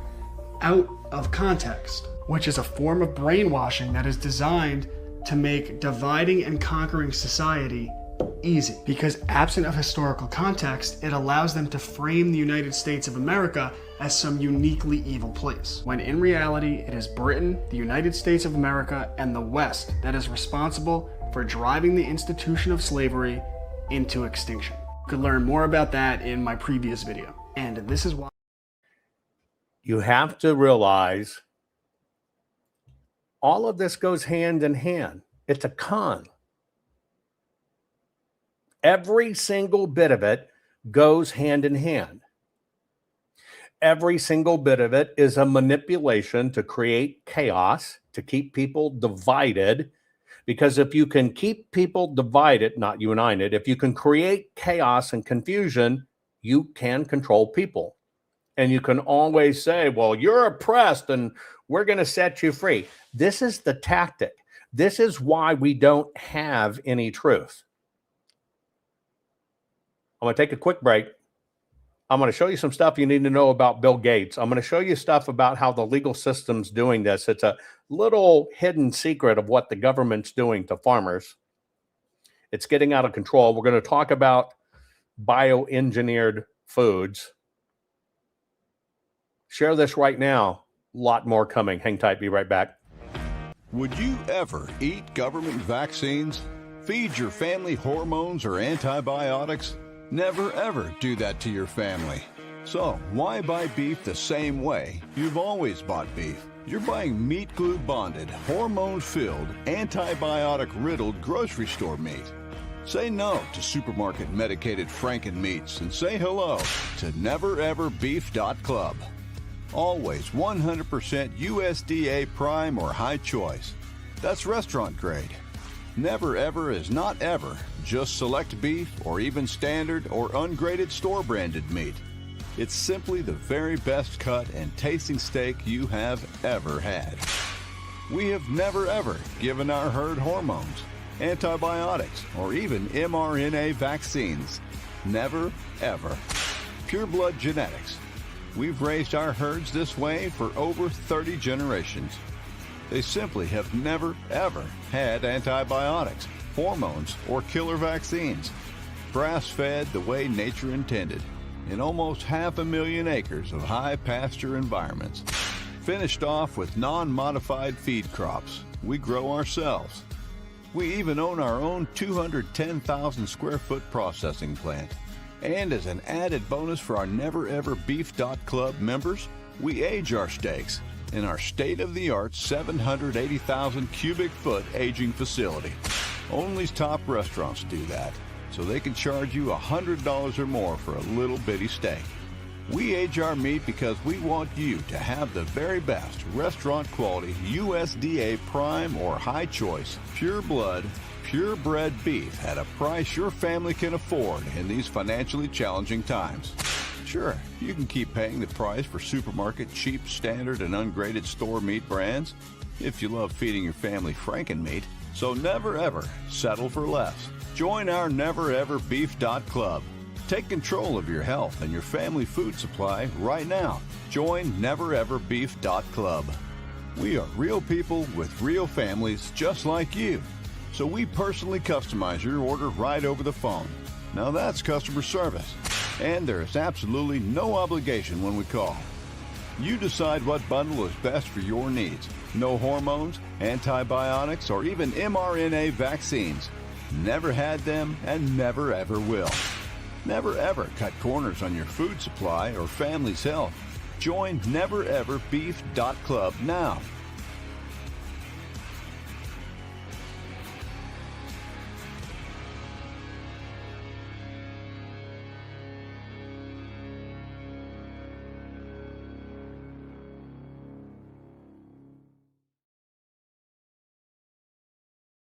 out of context, which is a form of brainwashing that is designed to make dividing and conquering society easy. Because absent of historical context, it allows them to frame the United States of America as some uniquely evil place, when in reality it is Britain, the United States of America, and the West that is responsible for driving the institution of slavery into extinction. You could learn more about that in my previous video. And this is why you have to realize all of this goes hand in hand. It's a con. Every single bit of it goes hand in hand. Every single bit of it is a manipulation to create chaos, to keep people divided. Because if you can keep people divided, not united, if you can create chaos and confusion, you can control people. And you can always say, well, you're oppressed and we're going to set you free. This is the tactic. This is why we don't have any truth. I'm going to take a quick break. I'm going to show you some stuff you need to know about Bill Gates. I'm going to show you stuff about how the legal system's doing this. It's a little hidden secret of what the government's doing to farmers. It's getting out of control. We're going to talk about bioengineered foods. Share this right now. A lot more coming. Hang tight. Be right back. Would you ever eat government vaccines? Feed your family hormones or antibiotics? Never ever do that to your family. So why buy beef the same way you've always bought beef? You're buying meat glue bonded, hormone filled, antibiotic riddled grocery store meat. Say no to supermarket medicated Franken meats and say hello to nevereverbeef.club. Always 100% USDA prime or high choice. That's restaurant grade. Never Ever is not ever just select beef or even standard or ungraded store-branded meat. It's simply the very best cut and tasting steak you have ever had. We have never ever given our herd hormones, antibiotics, or even mRNA vaccines. Never ever. Pure blood genetics. We've raised our herds this way for over 30 generations. They simply have never, ever had antibiotics, hormones, or killer vaccines. Grass-fed the way nature intended, in almost 500,000 acres of high pasture environments. Finished off with non-modified feed crops we grow ourselves. We even own our own 210,000 square foot processing plant. And as an added bonus for our nevereverbeef.club members, we age our steaks in our state-of-the-art 780,000 cubic foot aging facility. Only top restaurants do that, so they can charge you $100 or more for a little bitty steak. We age our meat because we want you to have the very best restaurant quality USDA prime or high choice, pure blood, purebred beef at a price your family can afford in these financially challenging times. Sure, you can keep paying the price for supermarket cheap, standard, and ungraded store meat brands if you love feeding your family Franken meat. So never ever settle for less. Join our nevereverbeef.club. Take control of your health and your family food supply right now. Join nevereverbeef.club. We are real people with real families just like you. So we personally customize your order right over the phone. Now that's customer service. And there is absolutely no obligation when we call. You decide what bundle is best for your needs. No hormones, antibiotics, or even mRNA vaccines. Never had them and never ever will. Never ever cut corners on your food supply or family's health. Join nevereverbeef.club now.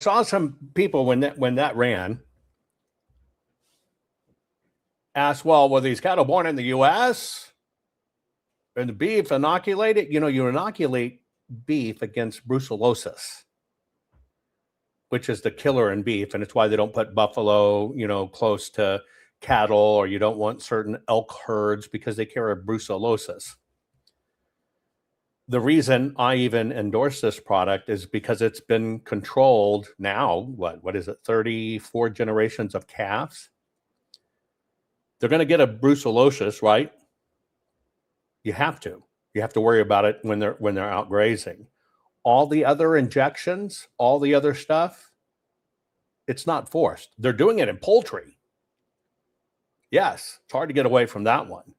saw some people when that ran asked, well, were these cattle born in the U.S. and the beef inoculated? You know, you inoculate beef against brucellosis, which is the killer in beef, and it's why they don't put buffalo, you know, close to cattle, or you don't want certain elk herds because they carry brucellosis. The reason I even endorse this product is because it's been controlled now, what is it, 34 generations of calves? They're going to get a brucellosis, right? You have to. You have to worry about it when they're out grazing. All the other injections, all the other stuff, it's not forced. They're doing it in poultry. Yes, it's hard to get away from that one.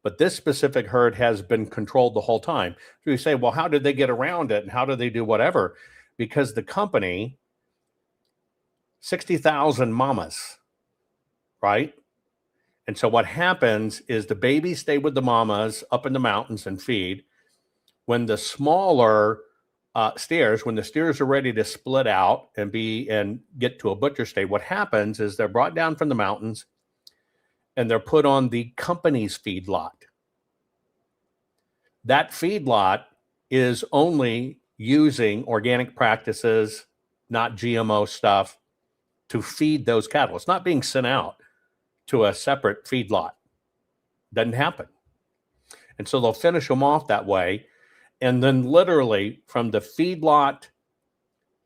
But this specific herd has been controlled the whole time. So you say, well, how did they get around it? And how do they do whatever? Because the company, 60,000 mamas, right? And so what happens is the babies stay with the mamas up in the mountains and feed. When the smaller steers, when the steers are ready to split out and get to a butcher state, what happens is they're brought down from the mountains and they're put on the company's feedlot. That feedlot is only using organic practices, not GMO stuff, to feed those cattle. It's not being sent out to a separate feedlot. Doesn't happen. And so they'll finish them off that way. And then literally from the feedlot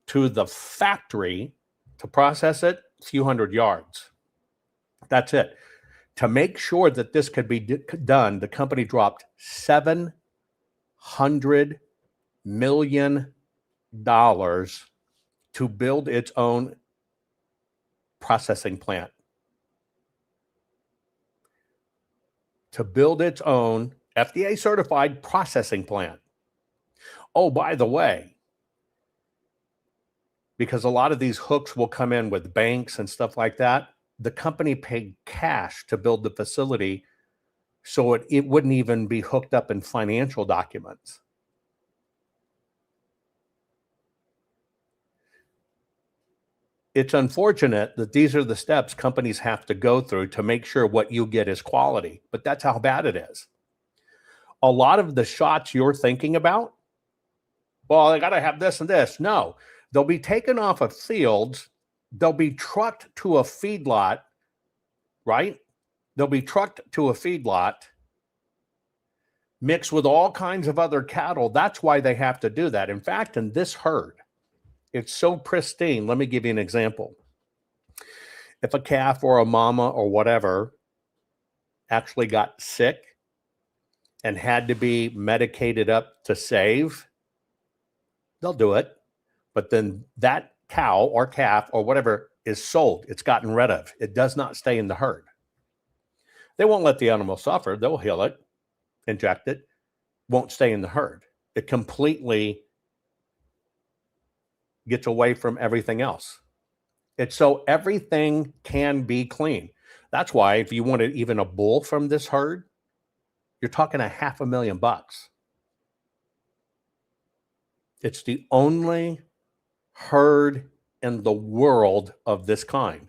to the factory to process it, a few hundred yards. That's it. To make sure that this could be done, the company dropped $700 million to build its own processing plant. To build its own FDA certified processing plant. Oh, by the way, because a lot of these hooks will come in with banks and stuff like that, the company paid cash to build the facility so it wouldn't even be hooked up in financial documents. It's unfortunate that these are the steps companies have to go through to make sure what you get is quality, but that's how bad it is. A lot of the shots you're thinking about, well, I got to have this and this. No, they'll be taken off of fields. They'll be trucked to a feedlot, right? They'll be trucked to a feedlot mixed with all kinds of other cattle. That's why they have to do that. In fact, in this herd, it's so pristine. Let me give you an example. If a calf or a mama or whatever actually got sick and had to be medicated up to save, they'll do it. But then that cow or calf or whatever is sold. It's gotten rid of. It does not stay in the herd. They won't let the animal suffer. They'll heal it, inject it, won't stay in the herd. It completely gets away from everything else. It's so everything can be clean. That's why if you wanted even a bull from this herd, you're talking $500,000. It's the only herd in the world of this kind.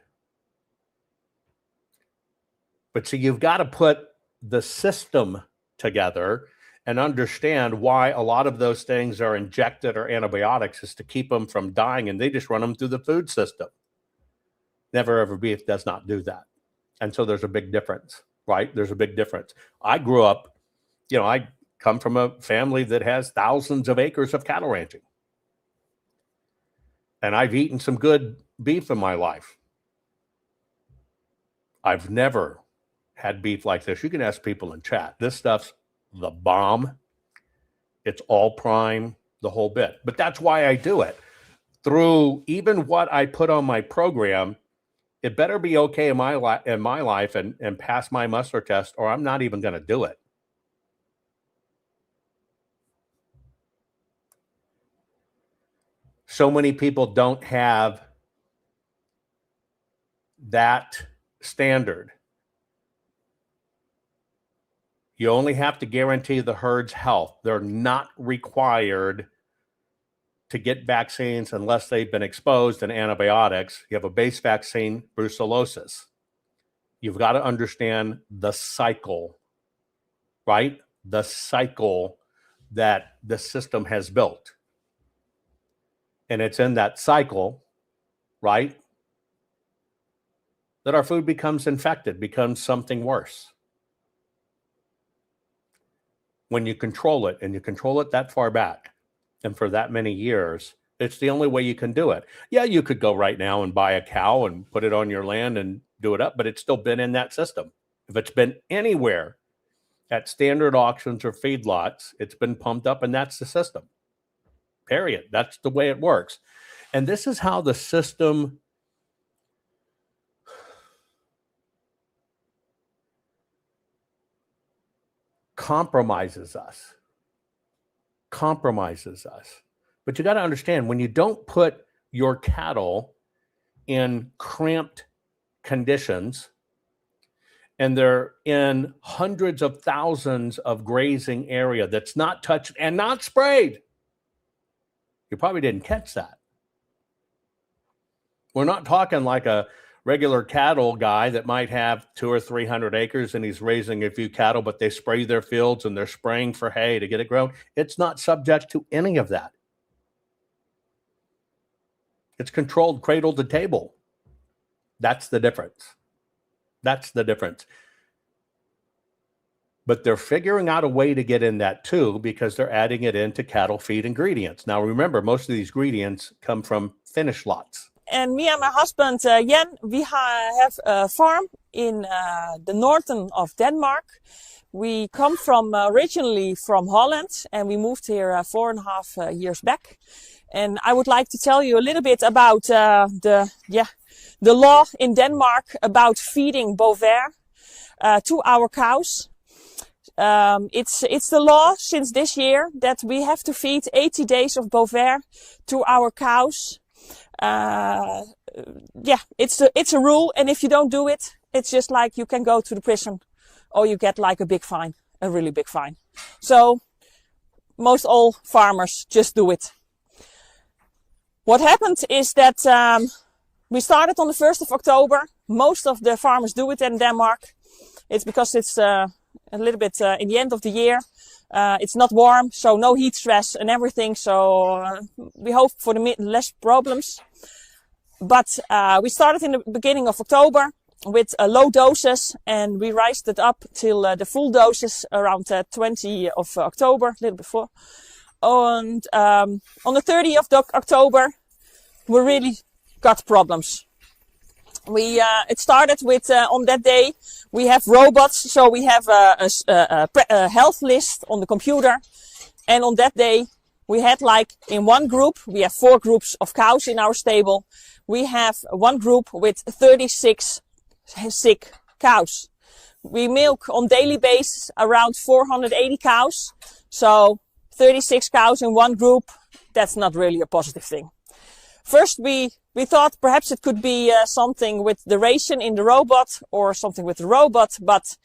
But see, you've got to put the system together and understand why a lot of those things are injected or antibiotics is to keep them from dying, and they just run them through the food system. Never Ever Beef does not do that. And so there's a big difference, right? There's a big difference. I grew up, I come from a family that has thousands of acres of cattle ranching. And I've eaten some good beef in my life. I've never had beef like this. You can ask people in chat. This stuff's the bomb. It's all prime, the whole bit. But that's why I do it. Through even what I put on my program, it better be okay in my life and pass my muster test, or I'm not even going to do it. So many people don't have that standard. You only have to guarantee the herd's health. They're not required to get vaccines unless they've been exposed to antibiotics. You have a base vaccine, brucellosis. You've got to understand the cycle, right? The cycle that the system has built. And it's in that cycle, right, that our food becomes infected, becomes something worse. When you control it, and you control it that far back and for that many years, it's the only way you can do it. Yeah, you could go right now and buy a cow and put it on your land and do it up, but it's still been in that system. If it's been anywhere at standard auctions or feedlots, it's been pumped up, and that's the system. Period. That's the way it works. And this is how the system compromises us. But you got to understand, when you don't put your cattle in cramped conditions, and they're in hundreds of thousands of grazing area that's not touched and not sprayed, you probably didn't catch that. We're not talking like a regular cattle guy that might have 200 or 300 acres and he's raising a few cattle, but they spray their fields and they're spraying for hay to get it grown. It's not subject to any of that. It's controlled cradle to table. That's the difference. That's the difference. But they're figuring out a way to get in that too, because they're adding it into cattle feed ingredients. Now, remember, most of these ingredients come from finished lots. And me and my husband, Jan, we have a farm in the northern of Denmark. We come from originally from Holland, and we moved here 4.5 years back. And I would like to tell you a little bit about the law in Denmark about feeding Bovaer to our cows. It's the law since this year that we have to feed 80 days of Bovaer to our cows. It's a rule, and if you don't do it, it's just like you can go to the prison, or you get like a big fine, a really big fine. So most all farmers just do it. What happened is that we started on the 1st of October. Most of the farmers do it in Denmark. It's because it's a little bit in the end of the year. It's not warm, so no heat stress and everything. So we hope for the less problems. But we started in the beginning of October with low doses, and we raised it up till the full doses around 20 of October, a little before. And on the 30th of October, we really got problems. It started with, on that day, we have robots, so we have a health list on the computer. And on that day, we had like in one group, we have 4 groups of cows in our stable. We have one group with 36 sick cows. We milk on daily basis around 480 cows. So 36 cows in one group, that's not really a positive thing. First, we thought perhaps it could be something with the ration in the robot or something with the robot, but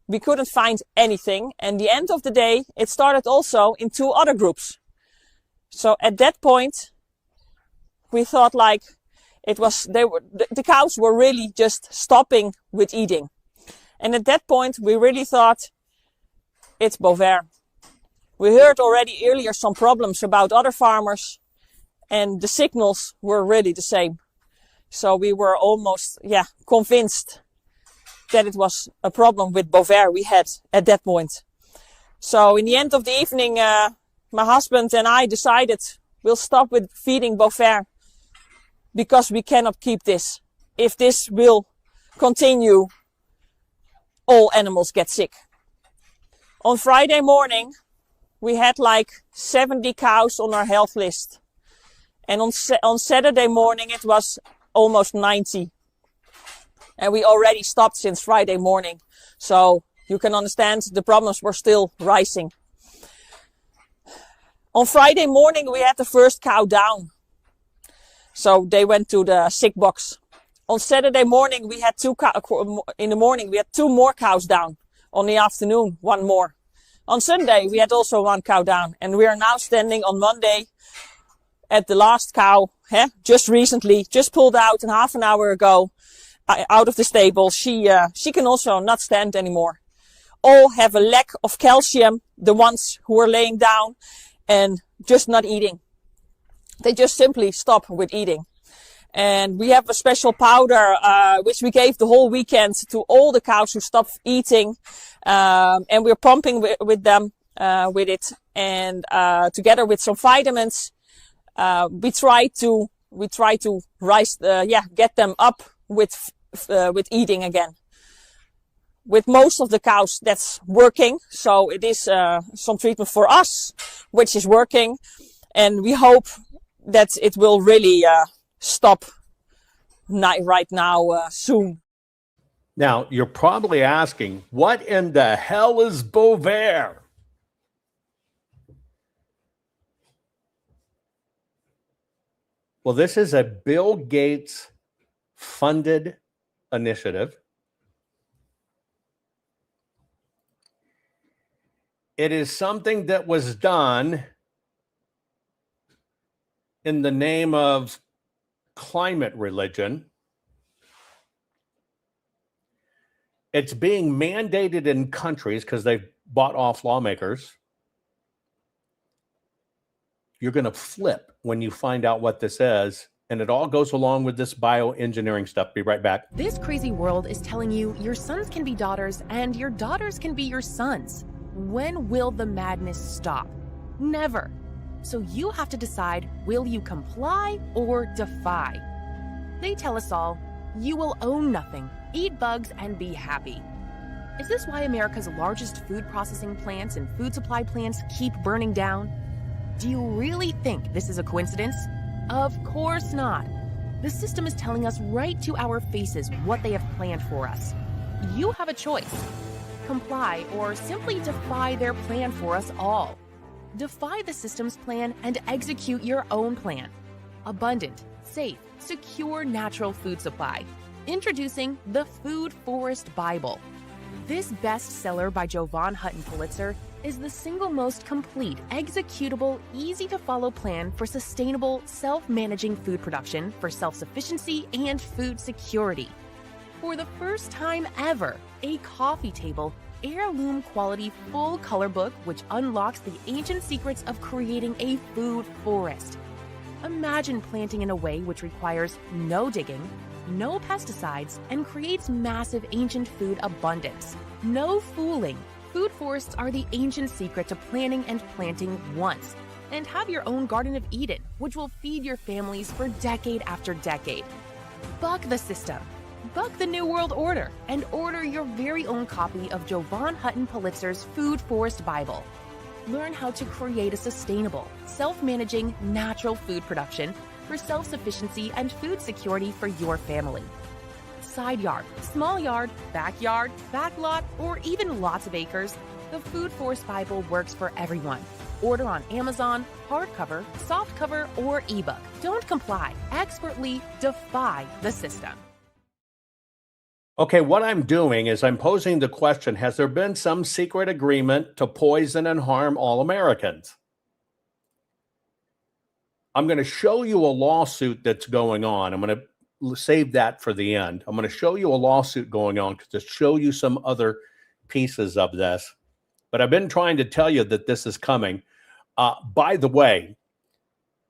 we couldn't find anything. And the end of the day, it started also in 2 other groups. So at that point, we thought like the cows were really just stopping with eating. And at that point, we really thought it's Bovaer. We heard already earlier some problems about other farmers, and the signals were really the same. So we were almost, convinced that it was a problem with Bovaer we had at that point. So in the end of the evening, my husband and I decided we'll stop with feeding Bovaer because we cannot keep this. If this will continue, all animals get sick. On Friday morning, we had like 70 cows on our health list. And on Saturday morning, it was almost 90. And we already stopped since Friday morning. So you can understand the problems were still rising. On Friday morning, we had the first cow down. So they went to the sick box. On Saturday morning, we had 2 more cows down. On the afternoon, 1 more. On Sunday, we had also 1 cow down. And we are now standing on Monday at the last cow, just recently, just pulled out in half an hour ago, out of the stable. She can also not stand anymore. All have a lack of calcium, the ones who are laying down and just not eating. They just simply stop with eating. And we have a special powder, which we gave the whole weekend to all the cows who stopped eating. And we're pumping with them, with it. And, together with some vitamins, we try to rise, get them up with eating again. With most of the cows, that's working. So it is, some treatment for us, which is working. And we hope that it will really, stop right now, soon. Now, you're probably asking, what in the hell is Bovaer? Well, this is a Bill Gates funded initiative. It is something that was done in the name of climate religion. It's being mandated in countries because they've bought off lawmakers. You're going to flip when you find out what this is. And it all goes along with this bioengineering stuff. Be right back. This crazy world is telling you your sons can be daughters and your daughters can be your sons. When will the madness stop? Never. So you have to decide, will you comply or defy? They tell us all, you will own nothing, eat bugs, and be happy. Is this why America's largest food processing plants and food supply plants keep burning down? Do you really think this is a coincidence? Of course not. The system is telling us right to our faces what they have planned for us. You have a choice. Comply or simply defy their plan for us all. Defy the system's plan and execute your own plan. Abundant, safe, secure natural food supply. Introducing the Food Forest Bible. This bestseller by Jovan Hutton Pulitzer is the single most complete, executable, easy-to-follow plan for sustainable, self-managing food production for self-sufficiency and food security. For the first time ever, a coffee table, heirloom quality full color book which unlocks the ancient secrets of creating a food forest. Imagine planting in a way which requires no digging, no pesticides, and creates massive ancient food abundance. No fooling. Food forests are the ancient secret to planning and planting once. And have your own Garden of Eden, which will feed your families for decade after decade. Buck the system. Buck the New World Order and order your very own copy of Jovan Hutton Pulitzer's Food Forest Bible. Learn how to create a sustainable, self-managing, natural food production for self-sufficiency and food security for your family. Side yard, small yard, backyard, backlot, or even lots of acres, the Food Forest Bible works for everyone. Order on Amazon, hardcover, softcover, or ebook. Don't comply. Expertly defy the system. Okay, what I'm doing is I'm posing the question, has there been some secret agreement to poison and harm all Americans? I'm going to show you a lawsuit that's going on. I'm going to save that for the end. I'm going to show you a lawsuit going on to show you some other pieces of this. But I've been trying to tell you that this is coming. By the way,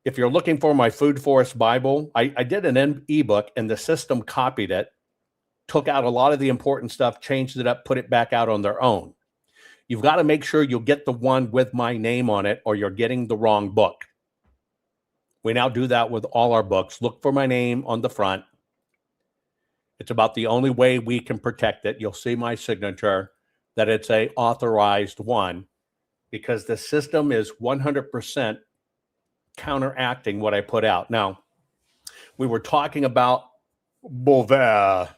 if you're looking for my Food Forest Bible, I did an ebook and the system copied it, took out a lot of the important stuff, changed it up, put it back out on their own. You've got to make sure you get the one with my name on it or you're getting the wrong book. We now do that with all our books. Look for my name on the front. It's about the only way we can protect it. You'll see my signature, that it's a authorized one, because the system is 100% counteracting what I put out. Now, we were talking about Bovaer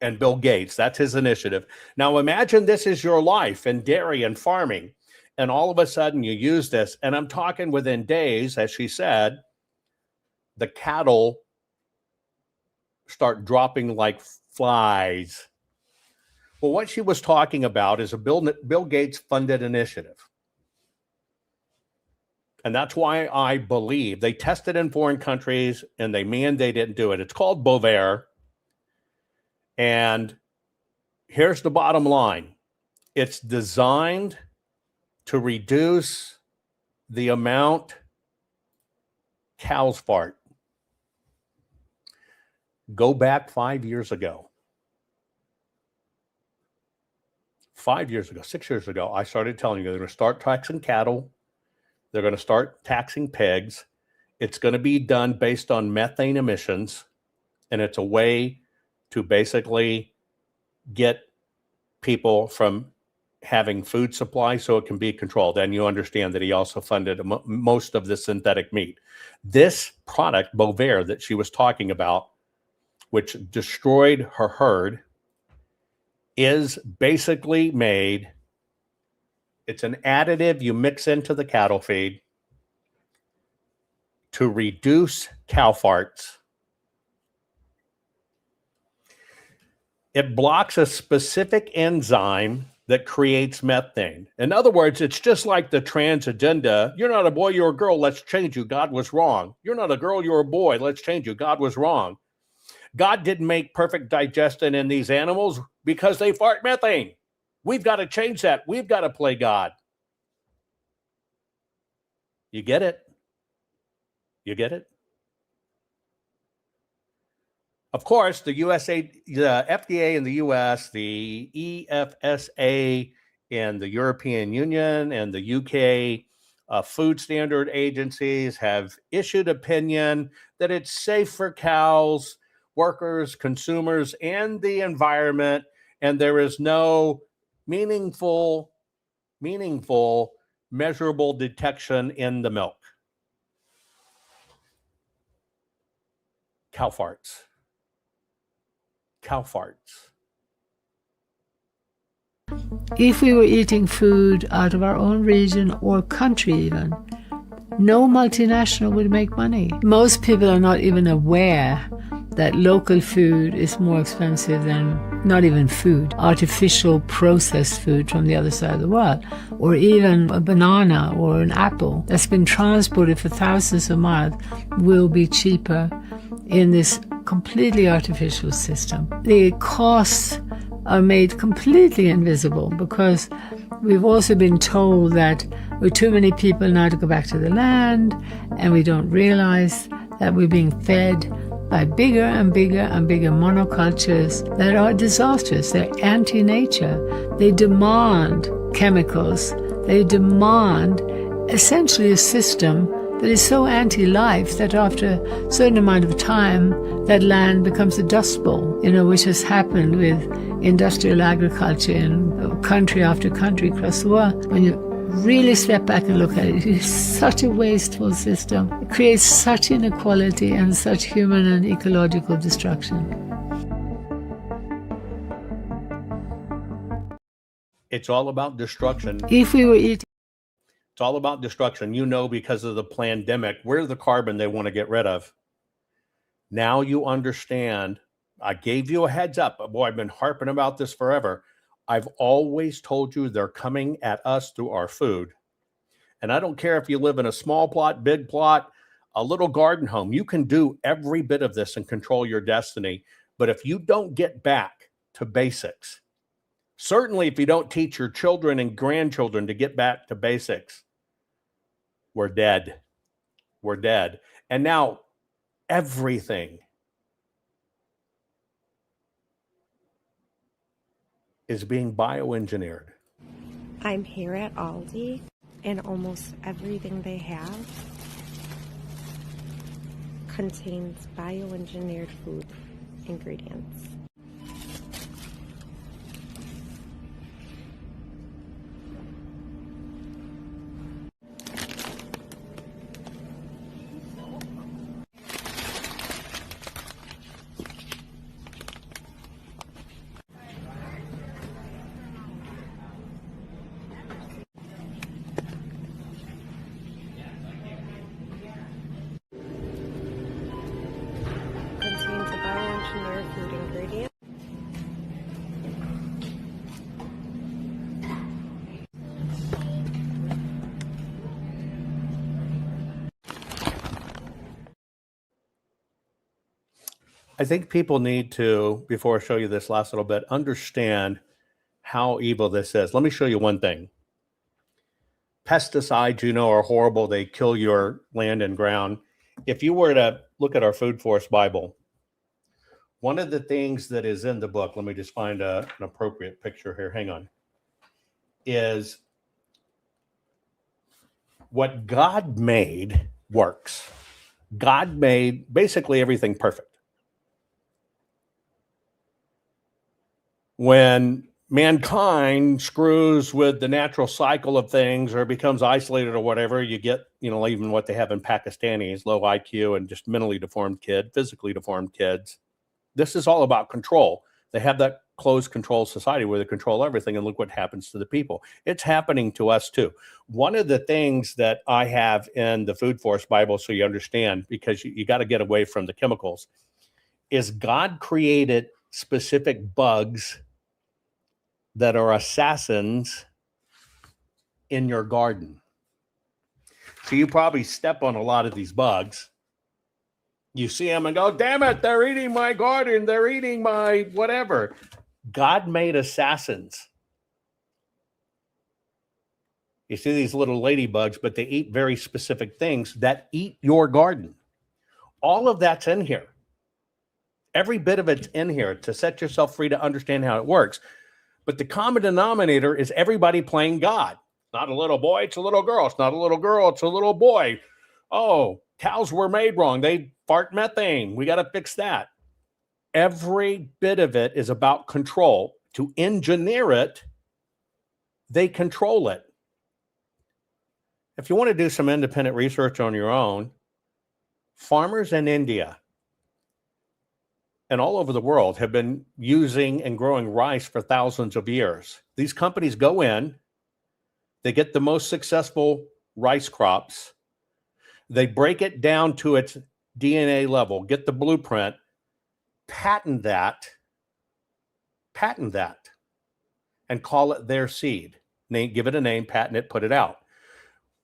and Bill Gates. That's his initiative. Now, imagine this is your life in dairy and farming, and all of a sudden you use this. And I'm talking within days, as she said, the cattle start dropping like flies. Well, what she was talking about is a Bill Gates funded initiative. And that's why I believe they tested in foreign countries and they didn't do it. It's called Bovaer. And here's the bottom line. It's designed to reduce the amount cows fart. Go back 5 years ago. 5 years ago, 6 years ago, I started telling you they're going to start taxing cattle. They're going to start taxing pigs. It's going to be done based on methane emissions. And it's a way to basically get people from having food supply so it can be controlled. And you understand that he also funded most of the synthetic meat. This product, Bovaer, that she was talking about, which destroyed her herd, is basically made, it's an additive you mix into the cattle feed to reduce cow farts. It blocks a specific enzyme that creates methane. In other words, it's just like the trans agenda. You're not a boy, you're a girl, let's change you. God was wrong. You're not a girl, you're a boy, let's change you. God was wrong. God didn't make perfect digestion in these animals because they fart methane. We've got to change that. We've got to play God. You get it? You get it? Of course, the FDA in the US, the EFSA in the European Union and the UK food standard agencies have issued opinion that it's safe for cows, workers, consumers, and the environment, and there is no meaningful, measurable detection in the milk. Cow farts. Cow farts. If we were eating food out of our own region or country even, no multinational would make money. Most people are not even aware that local food is more expensive than not even food, artificial processed food from the other side of the world, or even a banana or an apple that's been transported for thousands of miles will be cheaper in this completely artificial system. The costs are made completely invisible because we've also been told that we're too many people now to go back to the land, and we don't realize that we're being fed by bigger and bigger and bigger monocultures that are disastrous. They're anti-nature. They demand chemicals. They demand essentially a system that is so anti-life that after a certain amount of time, that land becomes a dust bowl, which has happened with industrial agriculture in country after country across the world. When you really step back and look at it, it's such a wasteful system. It creates such inequality and such human and ecological destruction. It's all about destruction. If we were eating... It's all about destruction. Because of the pandemic, where's the carbon they want to get rid of? Now you understand. I gave you a heads up. Boy, I've been harping about this forever. I've always told you they're coming at us through our food. And I don't care if you live in a small plot, big plot, a little garden home. You can do every bit of this and control your destiny. But if you don't get back to basics, certainly if you don't teach your children and grandchildren to get back to basics, we're dead. We're dead. And now everything is being bioengineered. I'm here at Aldi, and almost everything they have contains bioengineered food ingredients. I think people need to, before I show you this last little bit, understand how evil this is. Let me show you one thing. Pesticides, are horrible. They kill your land and ground. If you were to look at our Food Forest Bible, one of the things that is in the book, let me just find an appropriate picture here. Hang on. Is what God made works. God made basically everything perfect. When mankind screws with the natural cycle of things or becomes isolated or whatever, you get, even what they have in Pakistanis, low IQ and just mentally deformed physically deformed kids. This is all about control. They have that closed control society where they control everything, and look what happens to the people. It's happening to us too. One of the things that I have in the Food Forest Bible, so you understand, because you got to get away from the chemicals, is God created specific bugs that are assassins in your garden. So you probably step on a lot of these bugs. You see them and go, damn it, they're eating my garden. They're eating my whatever. God made assassins. You see these little ladybugs, but they eat very specific things that eat your garden. All of that's in here. Every bit of it's in here to set yourself free to understand how it works. But the common denominator is everybody playing God. Not a little boy, it's a little girl. It's not a little girl, it's a little boy. Oh, cows were made wrong. They fart methane. We got to fix that. Every bit of it is about control. To engineer it, they control it. If you want to do some independent research on your own, farmers in India and all over the world have been using and growing rice for thousands of years. These companies go in, they get the most successful rice crops, they break it down to its DNA level, get the blueprint, patent that, and call it their seed. Give it a name, patent it, put it out.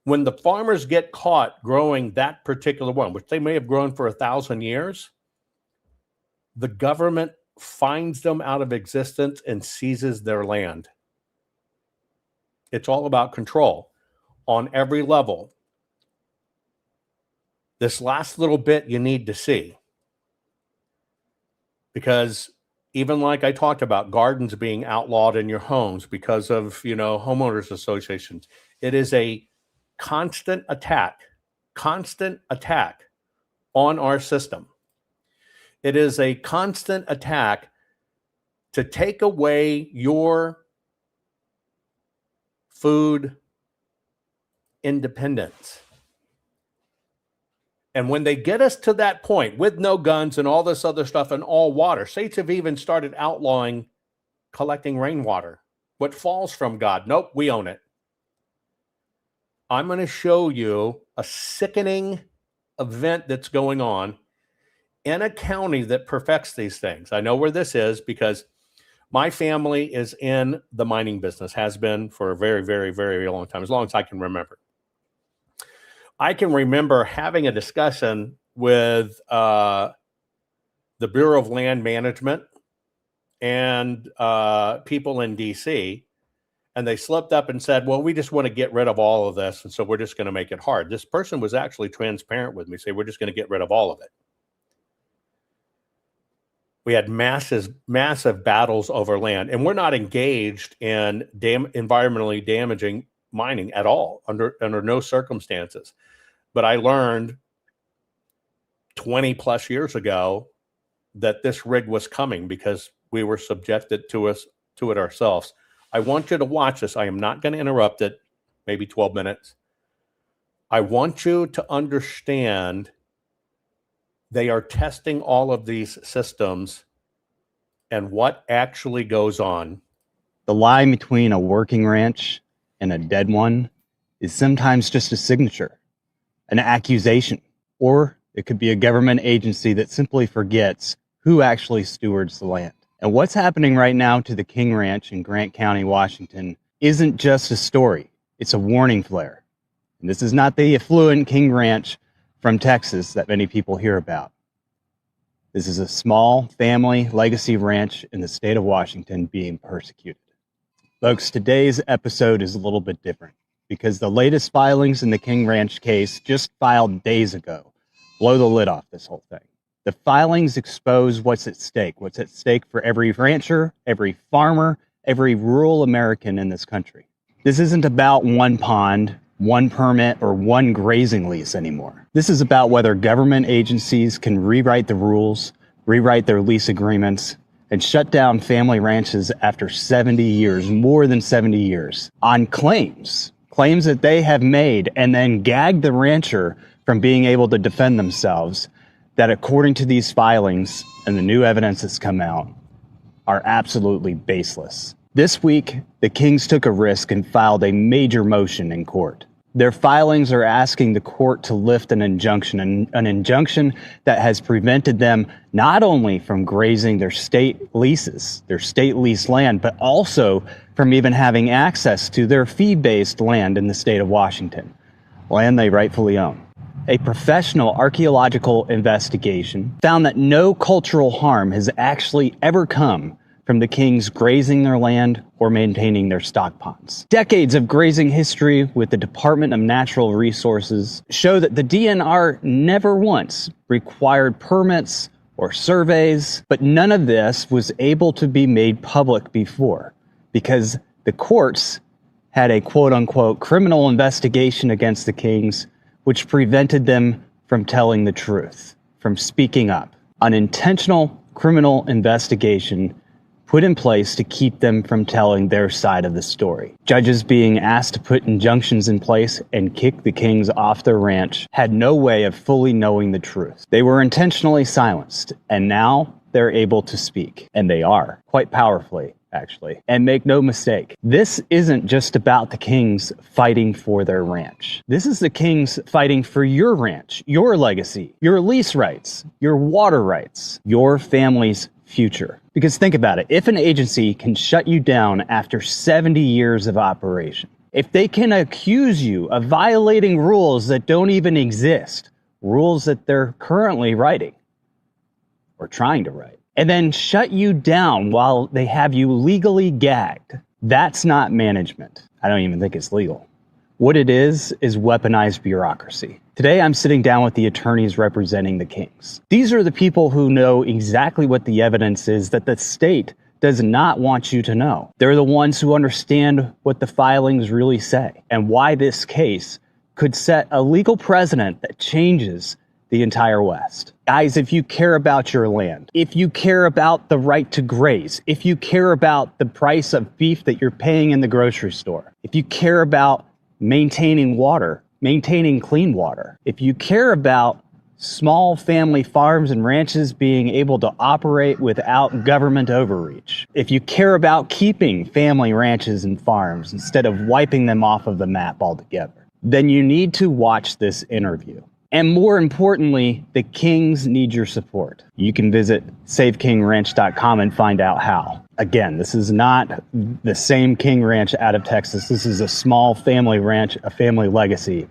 When the farmers get caught growing that particular one, which they may have grown for 1,000 years, the government finds them out of existence and seizes their land. It's all about control on every level. This last little bit you need to see, because even like I talked about, gardens being outlawed in your homes because of, homeowners associations, it is a constant attack on our system. It is a constant attack to take away your food independence. And when they get us to that point with no guns and all this other stuff and all water, states have even started outlawing collecting rainwater. What falls from God? Nope, we own it. I'm going to show you a sickening event that's going on in a county that perfects these things. I know where this is because my family is in the mining business, has been for a very, very, very long time, as long as I can remember. I can remember having a discussion with the Bureau of Land Management and people in D.C., and they slipped up and said, well, we just want to get rid of all of this, and so we're just going to make it hard. This person was actually transparent with me, say, we're just going to get rid of all of it. We had massive battles over land, and we're not engaged in environmentally damaging mining at all, under no circumstances. But I learned 20 plus years ago that this rig was coming because we were subjected to it ourselves. I want you to watch this. I am not going to interrupt it, maybe 12 minutes. I want you to understand they are testing all of these systems and what actually goes on. The line between a working ranch and a dead one is sometimes just a signature, an accusation, or it could be a government agency that simply forgets who actually stewards the land. And what's happening right now to the King Ranch in Grant County, Washington, isn't just a story. It's a warning flare. And this is not the affluent King Ranch from Texas that many people hear about. This is a small family legacy ranch in the state of Washington being persecuted. Folks, today's episode is a little bit different because the latest filings in the King Ranch case, just filed days ago, blow the lid off this whole thing. The filings expose what's at stake for every rancher, every farmer, every rural American in this country. This isn't about one pond, one permit, or one grazing lease anymore. This is about whether government agencies can rewrite the rules, rewrite their lease agreements, and shut down family ranches after 70 years, more than 70 years, on claims that they have made, and then gag the rancher from being able to defend themselves, that according to these filings and the new evidence that's come out, are absolutely baseless. This week, the Kings took a risk and filed a major motion in court. Their filings are asking the court to lift an injunction that has prevented them not only from grazing their state leases, their state lease land, but also from even having access to their fee-based land in the state of Washington, land they rightfully own. A professional archaeological investigation found that no cultural harm has actually ever come from the Kings grazing their land or maintaining their stock ponds. Decades of grazing history with the Department of Natural Resources show that the DNR never once required permits or surveys, but none of this was able to be made public before because the courts had a quote-unquote criminal investigation against the Kings, which prevented them from telling the truth, from speaking up. An intentional criminal investigation put in place to keep them from telling their side of the story. Judges being asked to put injunctions in place and kick the Kings off their ranch had no way of fully knowing the truth. They were intentionally silenced, and now they're able to speak. And they are, quite powerfully, actually. And make no mistake, this isn't just about the Kings fighting for their ranch. This is the Kings fighting for your ranch, your legacy, your lease rights, your water rights, your family's future. Because think about it, if an agency can shut you down after 70 years of operation, if they can accuse you of violating rules that don't even exist, rules that they're currently writing or trying to write, and then shut you down while they have you legally gagged, that's not management. I don't even think it's legal. What it is weaponized bureaucracy. Today, I'm sitting down with the attorneys representing the Kings. These are the people who know exactly what the evidence is that the state does not want you to know. They're the ones who understand what the filings really say and why this case could set a legal precedent that changes the entire West. Guys, if you care about your land, if you care about the right to graze, if you care about the price of beef that you're paying in the grocery store, if you care about maintaining water, maintaining clean water, if you care about small family farms and ranches being able to operate without government overreach, if you care about keeping family ranches and farms instead of wiping them off of the map altogether, then you need to watch this interview. And more importantly, the Kings need your support. You can visit SaveKingRanch.com and find out how. Again, this is not the same King Ranch out of Texas. This is a small family ranch, a family legacy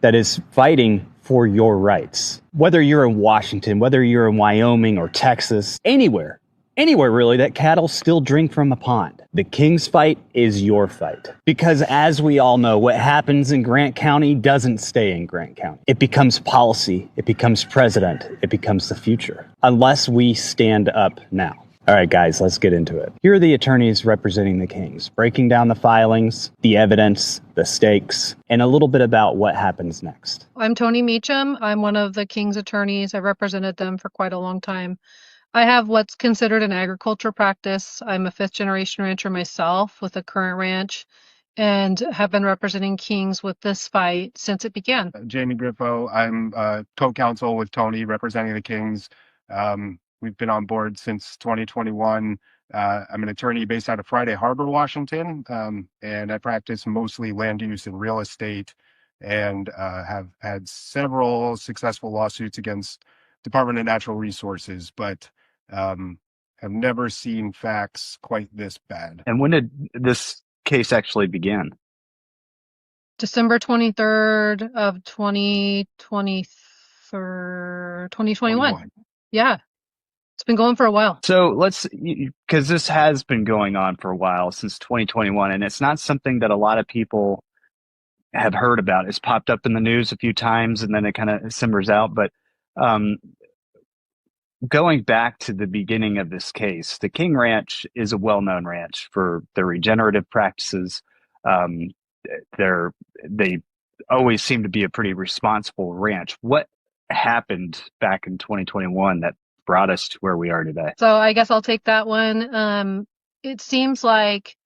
that is fighting for your rights. Whether you're in Washington, whether you're in Wyoming or Texas, anywhere really that cattle still drink from a pond. The King's fight is your fight. Because as we all know, what happens in Grant County doesn't stay in Grant County. It becomes policy, it becomes precedent, it becomes the future. Unless we stand up now. All right, guys, let's get into it. Here are the attorneys representing the Kings, breaking down the filings, the evidence, the stakes, and a little bit about what happens next. I'm Tony Meacham. I'm one of the King's attorneys. I've represented them for quite a long time. I have what's considered an agriculture practice. I'm a fifth-generation rancher myself with a current ranch and have been representing Kings with this fight since it began. Jamie Griffo. I'm co-counsel with Tony representing the Kings. We've been on board since 2021. I'm an attorney based out of Friday Harbor, Washington, and I practice mostly land use and real estate and have had several successful lawsuits against Department of Natural Resources, but have never seen facts quite this bad. And when did this case actually begin? December 23rd of 2021. Yeah. It's been going for a while. So because this has been going on for a while, since 2021, and it's not something that a lot of people have heard about. It's popped up in the news a few times and then it kind of simmers out. But um, going back to the beginning of this case, the King Ranch is a well-known ranch for their regenerative practices. Um, they always seem to be a pretty responsible ranch. What happened back in 2021 that brought us to where we are today? So I guess I'll take that one. It seems like,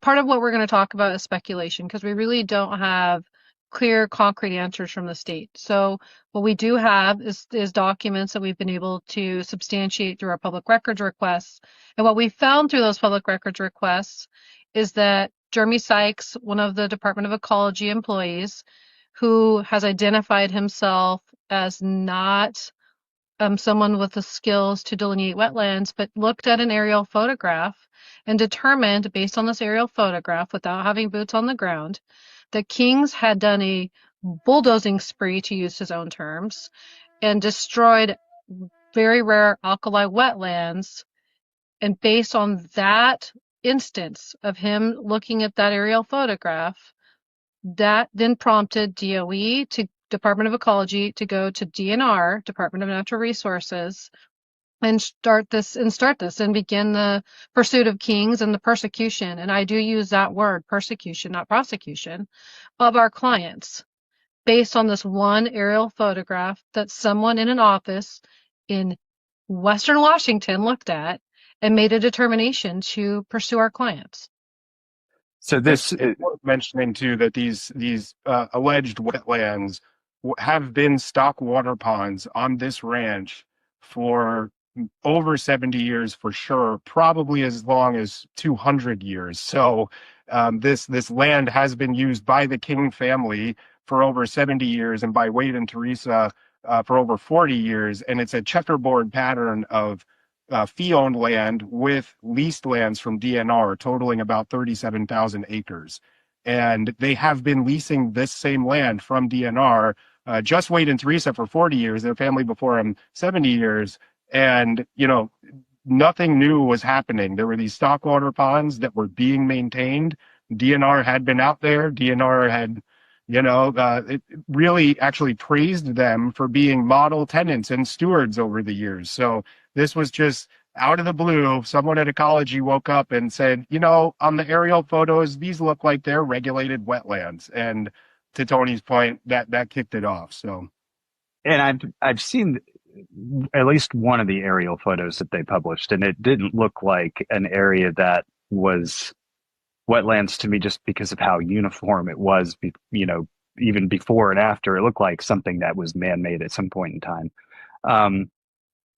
part of what we're going to talk about is speculation because we really don't have clear, concrete answers from the state. So what we do have is documents that we've been able to substantiate through our public records requests. And what we found through those public records requests is that Jeremy Sykes, one of the Department of Ecology employees, who has identified himself as not someone with the skills to delineate wetlands, but looked at an aerial photograph and determined, based on this aerial photograph, without having boots on the ground, that Kings had done a bulldozing spree, to use his own terms, and destroyed very rare alkali wetlands. And based on that instance of him looking at that aerial photograph, that then prompted DOE to Department of Ecology to go to DNR, Department of Natural Resources, and start this and begin the pursuit of Kings and the persecution. And I do use that word, persecution, not prosecution, of our clients based on this one aerial photograph that someone in an office in Western Washington looked at and made a determination to pursue our clients. So this is worth mentioning too that these alleged wetlands have been stock water ponds on this ranch for over 70 years for sure, probably as long as 200 years. So this land has been used by the King family for over 70 years and by Wade and Teresa for over 40 years. And it's a checkerboard pattern of fee-owned land with leased lands from DNR totaling about 37,000 acres. And they have been leasing this same land from DNR, just Wade and Teresa for 40 years, their family before him 70 years. And, nothing new was happening. There were these stockwater ponds that were being maintained. DNR had been out there. DNR had, it really actually praised them for being model tenants and stewards over the years. So this was just out of the blue. Someone at Ecology woke up and said, on the aerial photos, these look like they're regulated wetlands. And to Tony's point, that kicked it off. So, and I've seen at least one of the aerial photos that they published, and it didn't look like an area that was wetlands to me just because of how uniform it was, even before and after. It looked like something that was man-made at some point in time.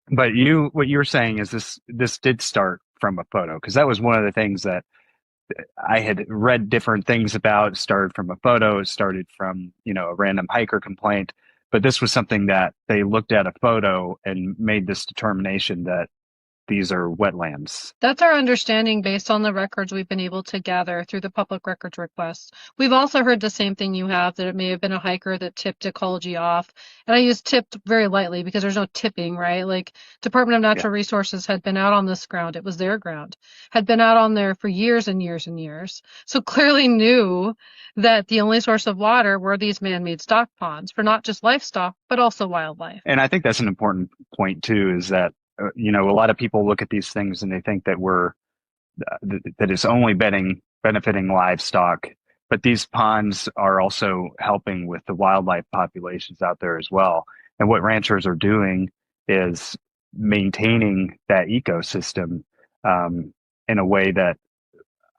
But what you're saying is this did start from a photo, because that was one of the things that I had read different things about. It started from a photo. It started from, a random hiker complaint. But this was something that they looked at a photo and made this determination that these are wetlands. That's our understanding based on the records we've been able to gather through the public records requests. We've also heard the same thing you have, that it may have been a hiker that tipped Ecology off. And I use tipped very lightly because there's no tipping, right? Like Department of Natural Resources had been out on this ground. It was their ground, had been out on there for years and years and years. So clearly knew that the only source of water were these man-made stock ponds for not just livestock, but also wildlife. And I think that's an important point too, is that a lot of people look at these things and they think that that it's only benefiting livestock, but these ponds are also helping with the wildlife populations out there as well. And what ranchers are doing is maintaining that ecosystem in a way that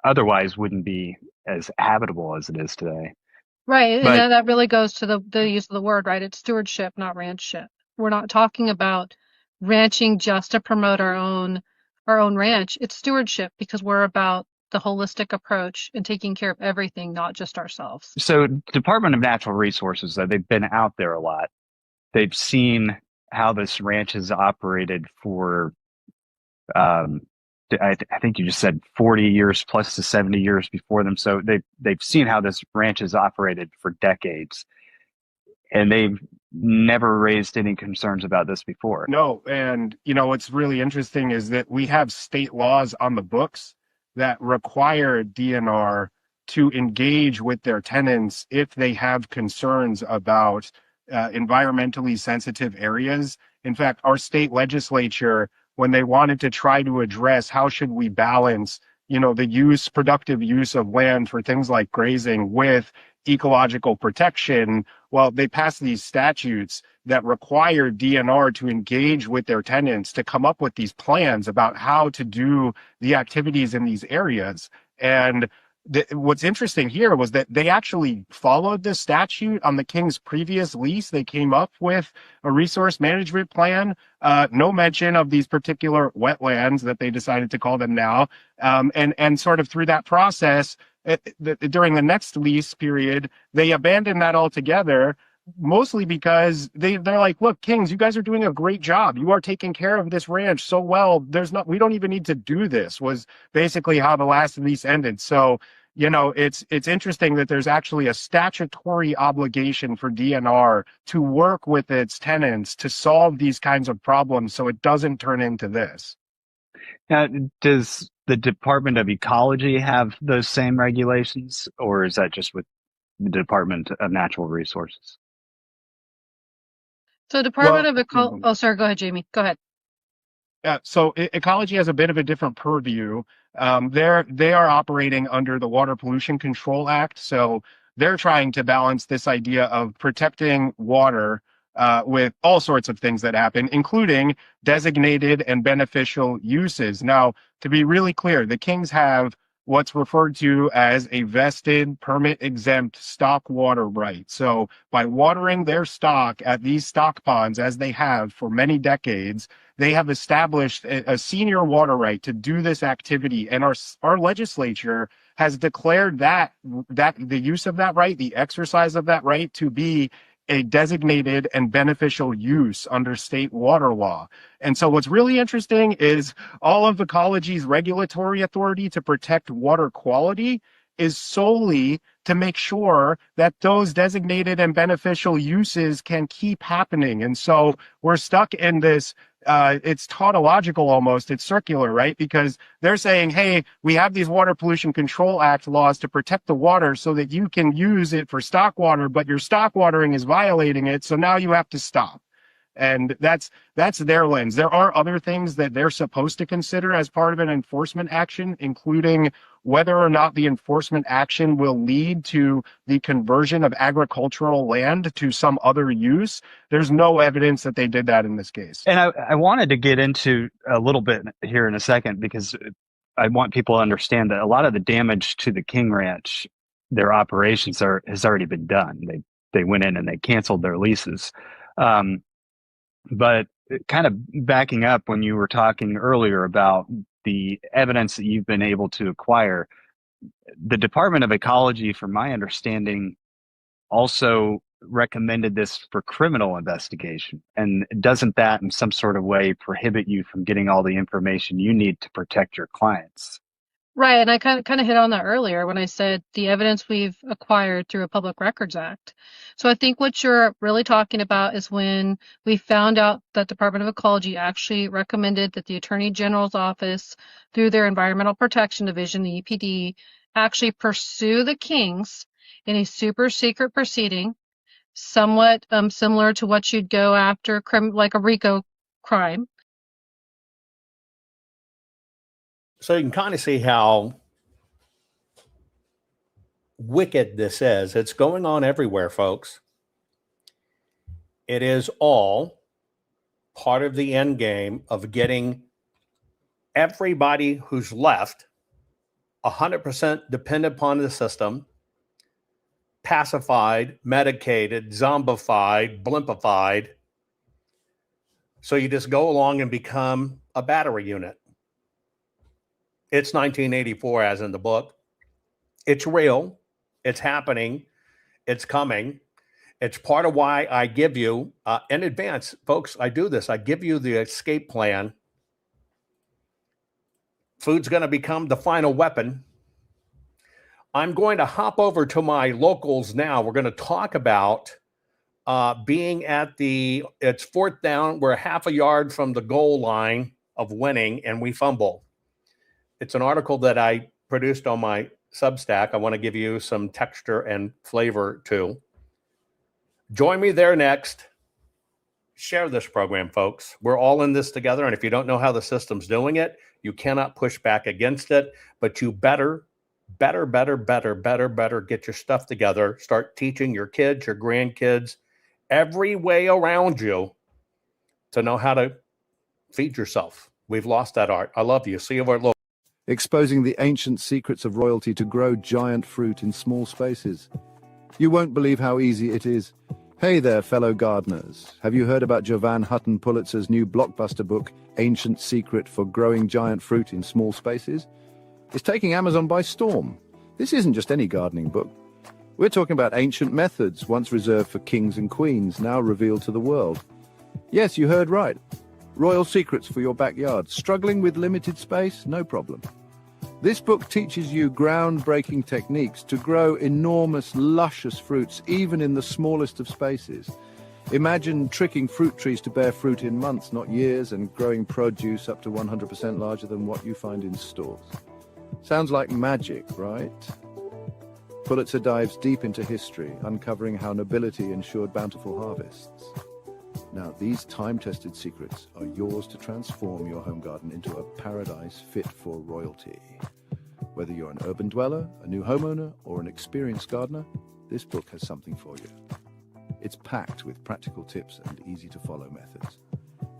otherwise wouldn't be as habitable as it is today. Right, and that really goes to the use of the word, right? It's stewardship, not ranchship. We're not talking about ranching just to promote our own ranch. It's stewardship because we're about the holistic approach and taking care of everything, not just ourselves. So Department of Natural Resources, they've been out there a lot. They've seen how this ranch has operated for, I think you just said 40 years plus the 70 years before them. So they've seen how this ranch has operated for decades. And they've never raised any concerns about this before. No, and what's really interesting is that we have state laws on the books that require DNR to engage with their tenants if they have concerns about environmentally sensitive areas. In fact, our state legislature, when they wanted to try to address how should we balance, the productive use of land for things like grazing with ecological protection, well, they passed these statutes that require DNR to engage with their tenants to come up with these plans about how to do the activities in these areas. And what's interesting here was that they actually followed this statute on the King's previous lease. They came up with a resource management plan, no mention of these particular wetlands that they decided to call them now. And sort of through that process, during the next lease period, they abandoned that altogether, mostly because they're like, look, Kings, you guys are doing a great job. You are taking care of this ranch so well. We don't even need to do this, was basically how the last lease ended. So, it's interesting that there's actually a statutory obligation for DNR to work with its tenants to solve these kinds of problems so it doesn't turn into this. Now, does the Department of Ecology have those same regulations, or is that just with the Department of Natural Resources? So Department of Ecology. Oh, sorry. Go ahead, Jamie. Go ahead. Yeah, so ecology has a bit of a different purview. They are operating under the Water Pollution Control Act, so they're trying to balance this idea of protecting water with all sorts of things that happen, including designated and beneficial uses. Now, to be really clear, the Kings have what's referred to as a vested permit-exempt stock water right. So by watering their stock at these stock ponds, as they have for many decades, they have established a senior water right to do this activity. And our legislature has declared that the use of that right, the exercise of that right, to be a designated and beneficial use under state water law. And so what's really interesting is all of ecology's regulatory authority to protect water quality is solely to make sure that those designated and beneficial uses can keep happening. And so we're stuck in this, it's tautological almost, it's circular, right? Because they're saying, hey, we have these Water Pollution Control Act laws to protect the water so that you can use it for stock water, but your stock watering is violating it, so now you have to stop. And that's their lens. There are other things that they're supposed to consider as part of an enforcement action, including whether or not the enforcement action will lead to the conversion of agricultural land to some other use. There's no evidence that they did that in this case. And I wanted to get into a little bit here in a second, because I want people to understand that a lot of the damage to the King Ranch, their operations has already been done. They went in and they canceled their leases. But kind of backing up when you were talking earlier about the evidence that you've been able to acquire, the Department of Ecology, from my understanding, also recommended this for criminal investigation. And doesn't that in some sort of way prohibit you from getting all the information you need to protect your clients? Right, and I kind of hit on that earlier when I said the evidence we've acquired through a Public Records Act. So I think what you're really talking about is when we found out that Department of Ecology actually recommended that the Attorney General's office, through their Environmental Protection Division, the EPD, actually pursue the Kings in a super secret proceeding, somewhat similar to what you'd go after like a RICO crime. So you can kind of see how wicked this is. It's going on everywhere, folks. It is all part of the end game of getting everybody who's left 100% dependent upon the system, pacified, medicated, zombified, blimpified. So you just go along and become a battery unit. It's 1984, as in the book. It's real. It's happening. It's coming. It's part of why I give you, in advance, folks, I do this. I give you the escape plan. Food's going to become the final weapon. I'm going to hop over to my locals now. We're going to talk about being at it's fourth down, we're half a yard from the goal line of winning, and we fumble. It's an article that I produced on my Substack. I want to give you some texture and flavor to. Join me there next. Share this program, folks. We're all in this together, and if you don't know how the system's doing it, you cannot push back against it, but you better get your stuff together. Start teaching your kids, your grandkids, every way around you to know how to feed yourself. We've lost that art. I love you. See you over at Exposing the ancient secrets of royalty to grow giant fruit in small spaces. You won't believe how easy it is. Hey there, fellow gardeners. Have you heard about Jovan Hutton Pulitzer's new blockbuster book, Ancient Secret for Growing Giant Fruit in Small Spaces? It's taking Amazon by storm. This isn't just any gardening book. We're talking about ancient methods once reserved for kings and queens, now revealed to the world. Yes, you heard right. Royal secrets for your backyard. Struggling with limited space? No problem. This book teaches you groundbreaking techniques to grow enormous, luscious fruits, even in the smallest of spaces. Imagine tricking fruit trees to bear fruit in months, not years, and growing produce up to 100% larger than what you find in stores. Sounds like magic, right? Pulitzer dives deep into history, uncovering how nobility ensured bountiful harvests. Now, these time-tested secrets are yours to transform your home garden into a paradise fit for royalty. Whether you're an urban dweller, a new homeowner, or an experienced gardener, this book has something for you. It's packed with practical tips and easy-to-follow methods.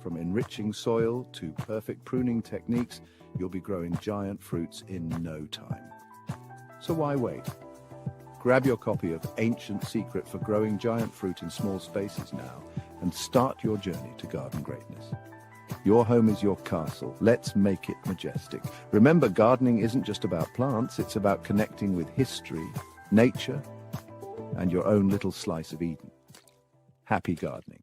From enriching soil to perfect pruning techniques, you'll be growing giant fruits in no time. So why wait? Grab your copy of Ancient Secret for Growing Giant Fruit in Small Spaces now and start your journey to garden greatness. Your home is your castle. Let's make it majestic. Remember, gardening isn't just about plants. It's about connecting with history, nature, and your own little slice of Eden. Happy gardening.